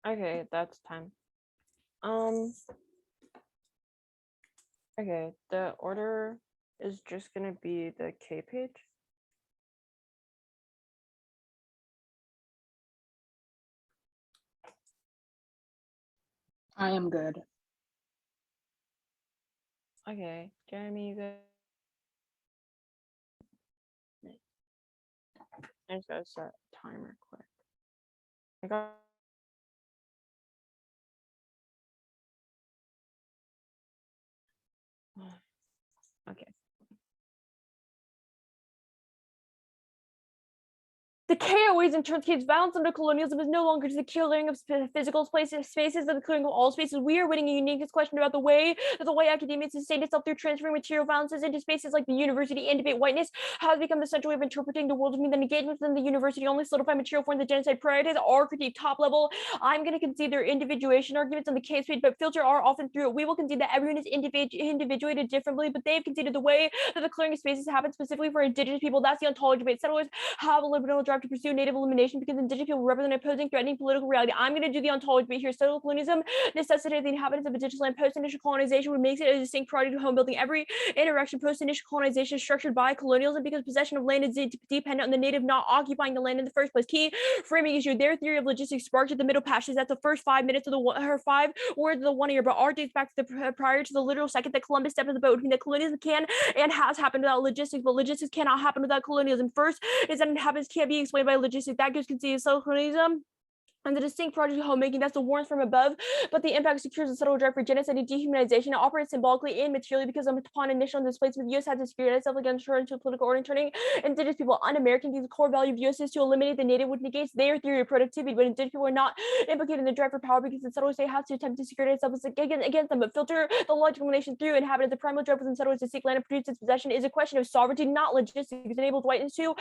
Okay, that's time. Okay, the order is just gonna be the K page. I am good. Okay, Jeremy, you good? I just gotta set a timer quick. I got. Okay. The K always in turn kids violence under colonialism is no longer just the killing of physical spaces, and the killing of all spaces. We are winning a unique question about the way that the white academia sustain itself through transferring material violences into spaces like the university and debate. Whiteness has become the central way of interpreting the world, mean that engagement within the university only solidify material form the genocide priorities or critique top level. I'm going to concede their individuation arguments on the case page, but filter are often through it. We will concede that everyone is individuated differently, but they've conceded the way that the clearing of spaces happens specifically for indigenous people. That's the ontology debate. Settlers have a liberal drive to pursue native elimination because indigenous people represent opposing, threatening political reality. I'm going to do the ontology debate here. Settler colonialism necessitated the inhabitants of indigenous land post-initial colonization, which makes it a distinct priority to home building. Every interaction post-initial colonization is structured by colonialism because possession of land is dependent on the native not occupying the land in the first place. Key framing issue. Their theory of logistics sparked at the middle passage. That's the first 5 minutes of her 5 words of the 1 year, but our dates back to the prior to the literal second that Columbus stepped in the boat, which means that colonialism can and has happened without logistics, but logistics cannot happen without colonialism. First is that inhabitants can't be explained by logistics. That gives conceded colonialism and the distinct project of homemaking, that's the warrants from above, but the impact secures the subtle drive for genocide and dehumanization. It operates symbolically and materially because upon initial displacement, the U.S. had to secure itself against her into a political order, turning indigenous people un-American. The core value of the U.S. is to eliminate the native, which negates their theory of productivity, but indigenous people are not implicated in the drive for power because the settled state has to attempt to secure itself against them, but filter the logical nation through inhabitants. The primal drive within settlers to seek land and produce its possession is a question of sovereignty, not logistics. It enables whiteness to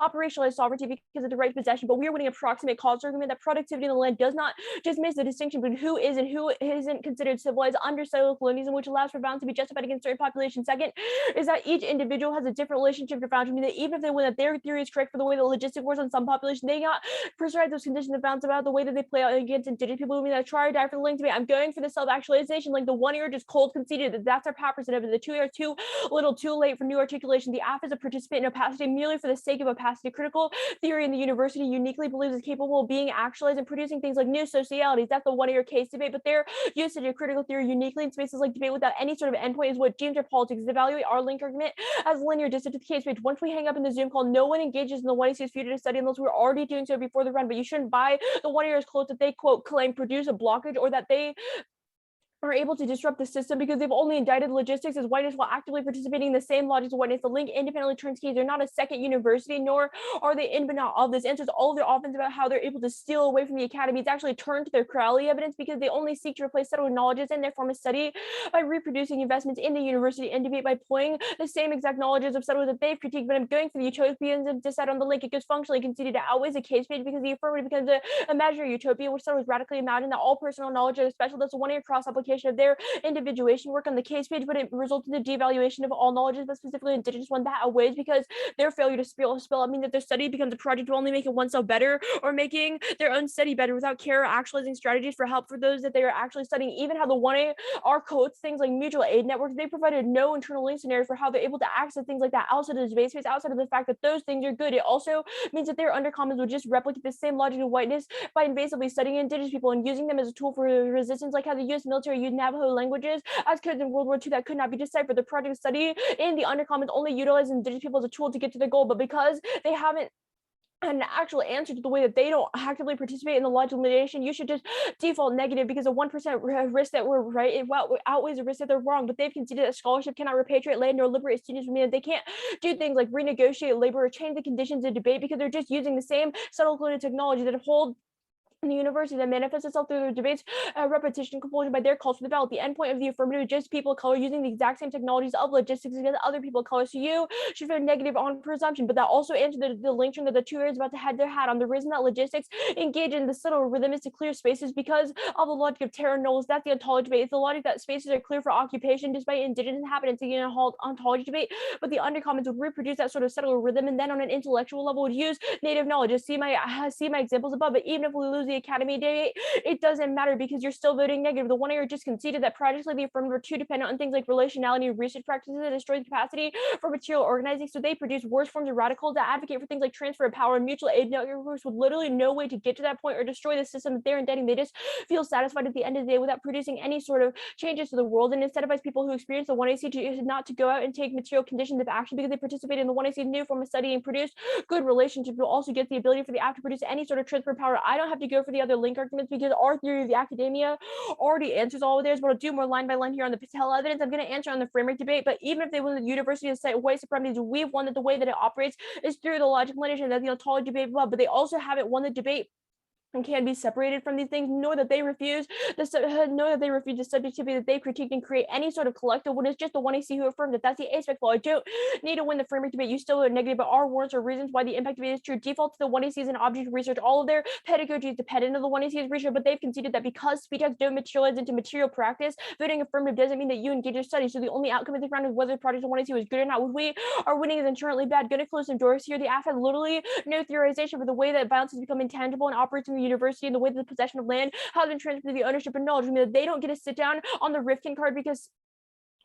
operationalize sovereignty because of the right to possession, but we are winning a proximate cause argument that productivity in the land does not just miss the distinction between who is and who isn't considered civilized under settler colonialism, which allows for violence to be justified against certain populations. Second is that each individual has a different relationship to violence, meaning that even if they win that their theory is correct for the way that logistic works on some populations, they not prescribe those conditions of violence about the way that they play out against indigenous people, meaning that try or die for the link to me. I'm going for the self-actualization, like the 1 year just cold conceded that that's our power percentage. The 2 year too little too late for new articulation. The AF is a participant in opacity merely for the sake of opacity. Critical theory in the university uniquely believes it's capable of being actualized and producing things like new socialities. That's the 1 year case debate, but their usage of critical theory uniquely in spaces like debate without any sort of endpoint is what James or politics is. Evaluate our link argument as linear distant to the case page. Once we hang up in the Zoom call, no one engages in the 1 year future to study unless we're already doing so before the run, but you shouldn't buy the 1 year's quote that they quote claim produce a blockage or that they are able to disrupt the system because they've only indicted logistics as whiteness while actively participating in the same logics of whiteness. The link independently turns keys. They're not a second university, nor are they independent of this. Answers all of their offense about how they're able to steal away from the academy. It's actually turned to their Crowley evidence because they only seek to replace settled knowledges in their form of study by reproducing investments in the university and debate by employing the same exact knowledges of settlers that they've critiqued. But I'm going for the utopians and decide on the link. It goes functionally conceded to outweighs a case page because the affirmative becomes an imaginary utopia which settlers radically imagine that all personal knowledge is special. That's a 1 year cross application of their individuation work on the case page, but it results in the devaluation of all knowledges, but specifically indigenous one that outweighs because their failure to spell I mean that their study becomes a project of only making oneself better or making their own study better without care or actualizing strategies for help for those that they are actually studying. Even how the 1A are codes things like mutual aid networks, they provided no internal link scenario for how they're able to access things like that outside of the debate space, outside of the fact that those things are good. It also means that their undercommons would just replicate the same logic of whiteness by invasively studying indigenous people and using them as a tool for resistance, like how the U.S. military used Navajo languages as codes in World War II that could not be deciphered. The project study in the undercommons only utilizes indigenous people as a tool to get to their goal, but because they haven't an actual answer to the way that they don't actively participate in the logical litigation, you should just default negative because a 1% risk that we're right it outweighs the risk that they're wrong. But they've conceded that scholarship cannot repatriate land nor liberate students from it. They can't do things like renegotiate labor or change the conditions of debate because they're just using the same subtle coded technology that hold in the university that manifests itself through their debates, repetition, compulsion by their calls for the ballot. The endpoint of the affirmative is just people of color using the exact same technologies of logistics against other people of color. So you should feel negative on presumption, but that also answered the link turn that the 2 years about to head their hat on. The reason that logistics engage in the subtle rhythm is to clear spaces because of the logic of terra nullius. That's the ontology debate. It's the logic that spaces are clear for occupation despite indigenous inhabitants in an ontology debate, but the undercommons would reproduce that sort of subtle rhythm and then on an intellectual level would use native knowledge. Just see my examples above, but even if we lose the the academy debate, it doesn't matter because you're still voting negative. The 1A just conceded that projects like the Affirmative are too dependent on things like relationality and research practices that destroy the capacity for material organizing. So they produce worse forms of radicals that advocate for things like transfer of power and mutual aid networks with literally no way to get to that point or destroy the system that they're indebting. They just feel satisfied at the end of the day without producing any sort of changes to the world, and incentivize people who experience the 1AC not to go out and take material conditions of action because they participate in the 1AC new form of study and produce good relationships, will also get the ability for the app to produce any sort of transfer power. I don't have to go for the other link arguments because our theory of the academia already answers all of theirs, but I'll do more line by line here on the Patel evidence. I'm going to answer on the framework debate, but even if they win the university to cite white supremacy, we've won that the way that it operates is through the logical lineage, and that's the ontology debate, but they also haven't won the debate and can be separated from these things, nor that they refuse the subjectivity that they critique and create any sort of collective when it's just the 1AC who affirmed that that's the ASPEC flaw. I don't need to win the framework debate. You still are negative, but our warrants or reasons why the impact debate is true. Default to the 1ACs and object research. All of their pedagogy is dependent on the 1ACs research, but they've conceded that because speech acts don't materialize into material practice, voting affirmative doesn't mean that you engage in study. So the only outcome of this round is whether the project of 1AC was good or not. What we are winning is inherently bad. Going to close some doors here. The AF had literally no theorization for the way that violence has become intangible and operates in the university, and the way that the possession of land has been transferred to the ownership of knowledge. I mean, they don't get to sit down on the Rifkin card because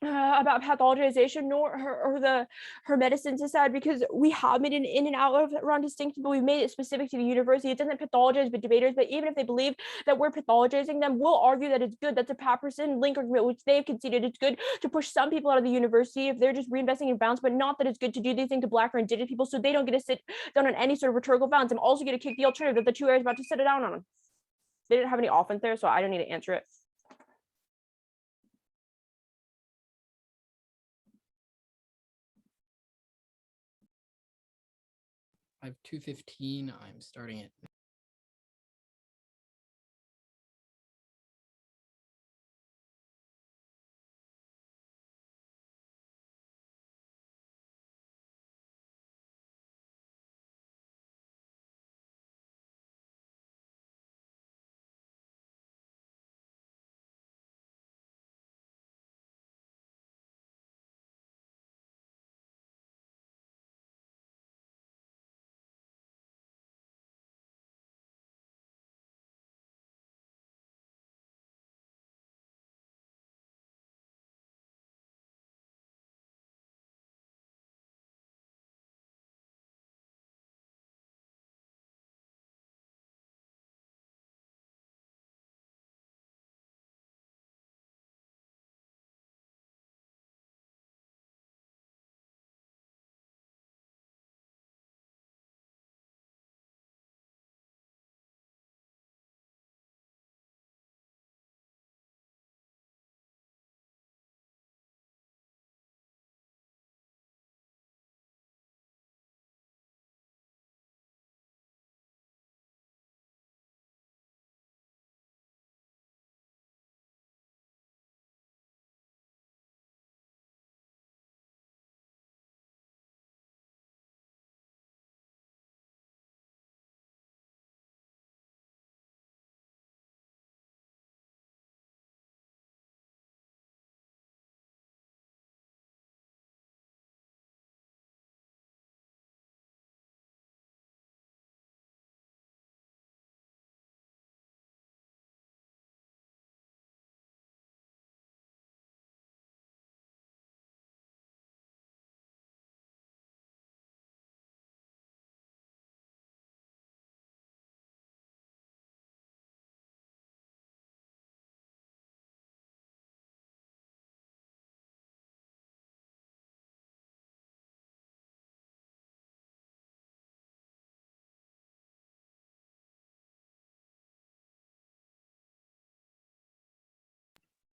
about pathologization, nor the Hermeticine Society, because we have made an in and out of around distinction, but we've made it specific to the university. It doesn't pathologize but debaters, but even if they believe that we're pathologizing them, we'll argue that it's good. That's a Paperson link argument, which they've conceded it's good to push some people out of the university if they're just reinvesting in violence, but not that it's good to do these things to Black or Indigenous people, so they don't get to sit down on any sort of rhetorical violence. I'm also going to kick the alternative that the 2A is about to set it down on them. They didn't have any offense there, so I don't need to answer it. I have 2:15. I'm starting it.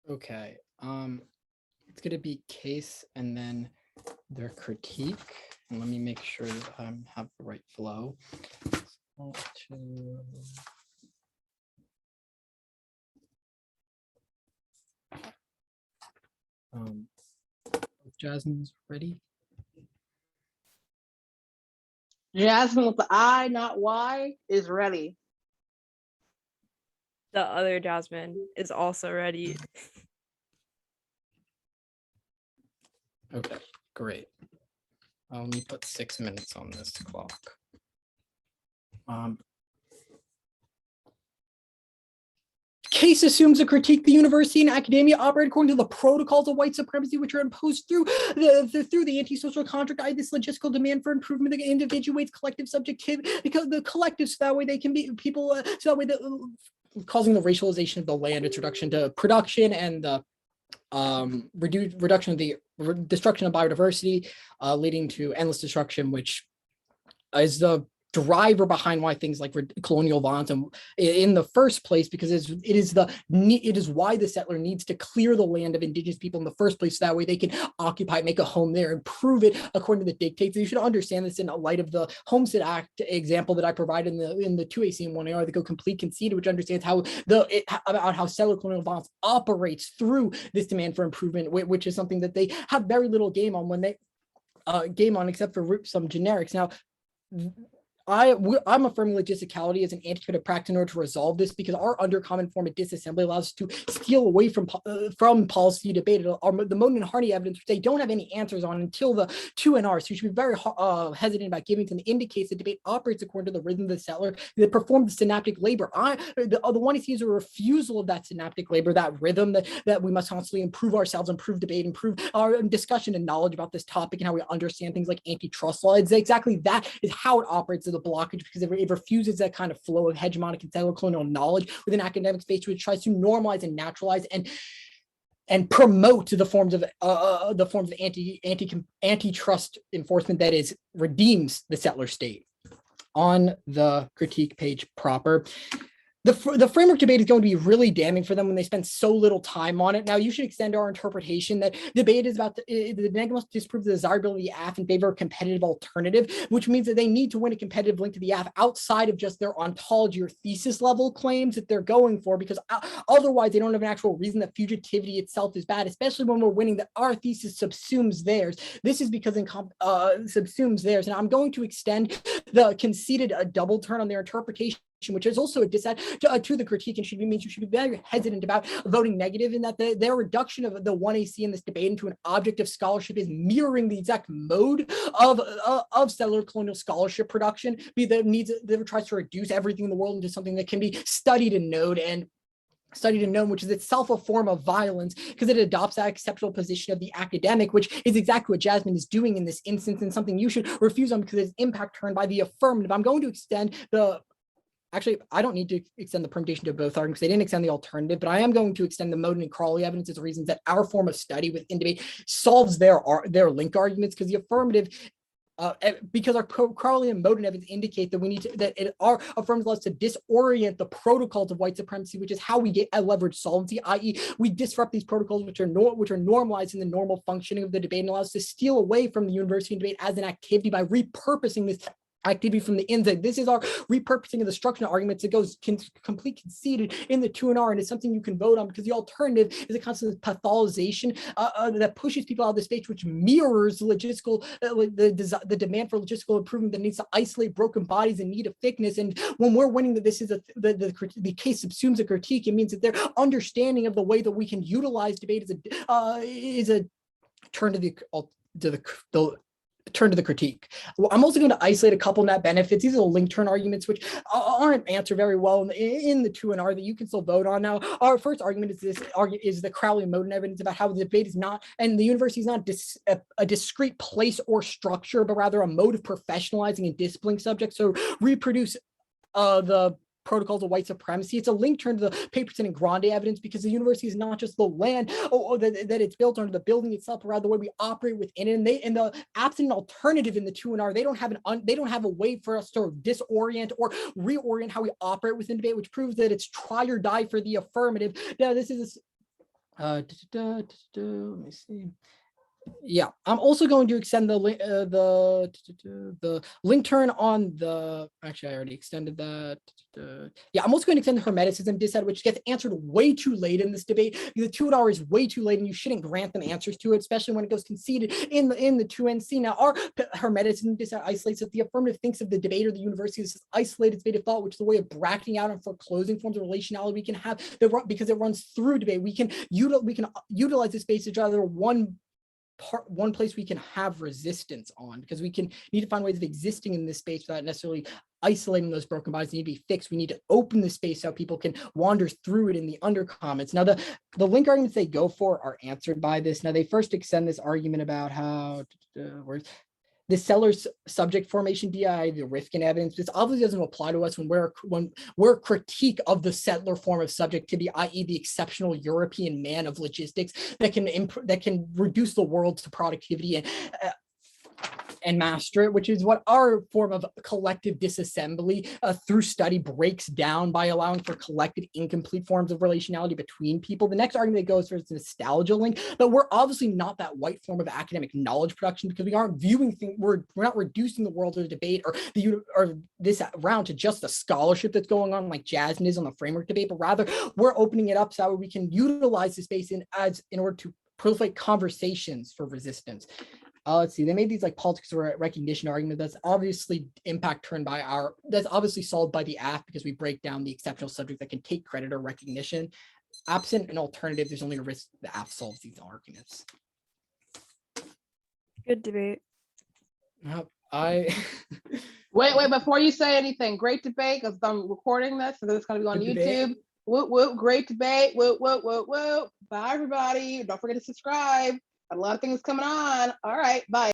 Okay, it's gonna be case and then their critique. And let me make sure that I have the right flow. Jazmyn's ready. Jazmyn with the I, not Y, is ready. The other Jazmyn is also ready. Okay, great. Let me put 6 minutes on this clock. case assumes a critique the university and academia operate according to the protocols of white supremacy, which are imposed through the anti-social contract. This logistical demand for improvement that individuates collective subjectivity, because the collective, so that way they can be people, so that way causing the racialization of the land, introduction to production, and the reduction of the destruction of biodiversity, leading to endless destruction, which is the driver behind why things like colonial violence in the first place, because it is why the settler needs to clear the land of indigenous people in the first place, so that way they can occupy it, make a home there, improve it according to the dictates. You should understand this in light of the Homestead Act example that I provided in the 2AC and 1AR, the Go Complete Conceded, which understands about how settler colonial violence operates through this demand for improvement, which is something that they have very little game on except for some generics. Now, I'm affirming logisticality as an antiquated practice in order to resolve this, because our undercommon form of disassembly allows us to steal away from policy debate. The Moten and Harney evidence, which they don't have any answers on until the 2NR, so you should be very hesitant about giving them, indicates the debate operates according to the rhythm of the settler that performed the synaptic labor. The one I see is a refusal of that synaptic labor, that rhythm that we must constantly improve ourselves, improve debate, improve our discussion and knowledge about this topic and how we understand things like antitrust law. It's exactly that is how it operates as a blockage, because it refuses that kind of flow of hegemonic and settler colonial knowledge within academic space, which tries to normalize and naturalize and promote the forms of antitrust enforcement that is redeems the settler state. On the critique page proper, the framework debate is going to be really damning for them when they spend so little time on it. Now, you should extend our interpretation that debate is about the negative must disprove the desirability of the AF in favor of a competitive alternative, which means that they need to win a competitive link to the AF outside of just their ontology or thesis level claims that they're going for, because otherwise they don't have an actual reason that fugitivity itself is bad, especially when we're winning that our thesis subsumes theirs. This is because subsumes theirs. And I'm going to extend the conceded a double turn on their interpretation, which is also a dissent to the critique, and means you should be very hesitant about voting negative, in that their reduction of the 1AC in this debate into an object of scholarship is mirroring the exact mode of settler colonial scholarship production, that tries to reduce everything in the world into something that can be studied and known, which is itself a form of violence, because it adopts that exceptional position of the academic, which is exactly what Jazmyn is doing in this instance, and something you should refuse on because it's impact turned by the affirmative. I'm going to extend Actually, I don't need to extend the permutation to both arguments. They didn't extend the alternative, but I am going to extend the Moten and Crawley evidence as reasons that our form of study within debate solves their link arguments, because the affirmative, because our Crawley and Moten evidence indicate that we need to, our affirmative allows us to disorient the protocols of white supremacy, which is how we get leverage solvency, i.e. we disrupt these protocols which are normalized in the normal functioning of the debate, and allows us to steal away from the university debate as an activity by repurposing this activity from the inside. This is our repurposing of the structural arguments that goes complete conceded in the 2NR, and it's something you can vote on, because the alternative is a constant pathologization that pushes people out of the space, which mirrors logistical the demand for logistical improvement that needs to isolate broken bodies in need of thickness. And when we're winning that this is the case subsumes a critique, it means that their understanding of the way that we can utilize debate is a turn to the critique. Well, I'm also going to isolate a couple net benefits. These are the link turn arguments, which aren't answered very well in the 2NR that you can still vote on. Now, our first argument is the Crowley and Moten evidence about how the debate is not, and the university is not a discrete place or structure, but rather a mode of professionalizing and disciplining subjects. So reproduce the protocols of white supremacy. It's a link turn to the Paperton and Grande evidence, because the university is not just the land that it's built on, the building itself, but rather the way we operate within it. And the absent alternative in the 2NR, they don't have a way for us to disorient or reorient how we operate within debate, which proves that it's try or die for the affirmative. Now, this is let me see. Yeah, I'm also going to extend the link turn on the. Actually, I already extended that. Yeah, I'm also going to extend the Hermeticism dissent, which gets answered way too late in this debate. The 2NR is way too late, and you shouldn't grant them answers to it, especially when it goes conceded in the 2NC. Now, our Hermeticism dissent isolates that the affirmative thinks of the debate or the university as this isolated state of thought, which is the way of bracketing out and foreclosing forms of relationality we can have because it runs through debate. We can utilize this space as either one one place we can have resistance on, because we need to find ways of existing in this space without necessarily isolating those broken bodies. They need to be fixed. We need to open the space so people can wander through it in the undercommons. Now, the link arguments they go for are answered by this. Now, they first extend this argument about how the seller's subject formation DI, the Rifkin evidence. This obviously doesn't apply to us when we're critique of the settler form of subjectivity, i.e., the exceptional European man of logistics that can reduce the world to productivity and master it, which is what our form of collective disassembly through study breaks down by allowing for collected incomplete forms of relationality between people. The next argument that goes for is nostalgia link, but we're obviously not that white form of academic knowledge production, because we aren't viewing things, we're not reducing the world to a debate or this round to just the scholarship that's going on, like Jazmyn is on the framework debate, but rather we're opening it up so we can utilize the space in order to proliferate conversations for resistance. Let's see, they made these like politics or recognition argument that's obviously that's obviously solved by the AF, because we break down the exceptional subject that can take credit or recognition. Absent an alternative, there's only a risk the AF solves these arguments. Good debate. Wait, before you say anything, great debate, because I'm recording this, so it's going to be on Good YouTube. debate. Whoop, whoop, great debate. Whoop, whoop, whoop, whoop. Bye, everybody. Don't forget to subscribe. A lot of things coming on. All right, bye.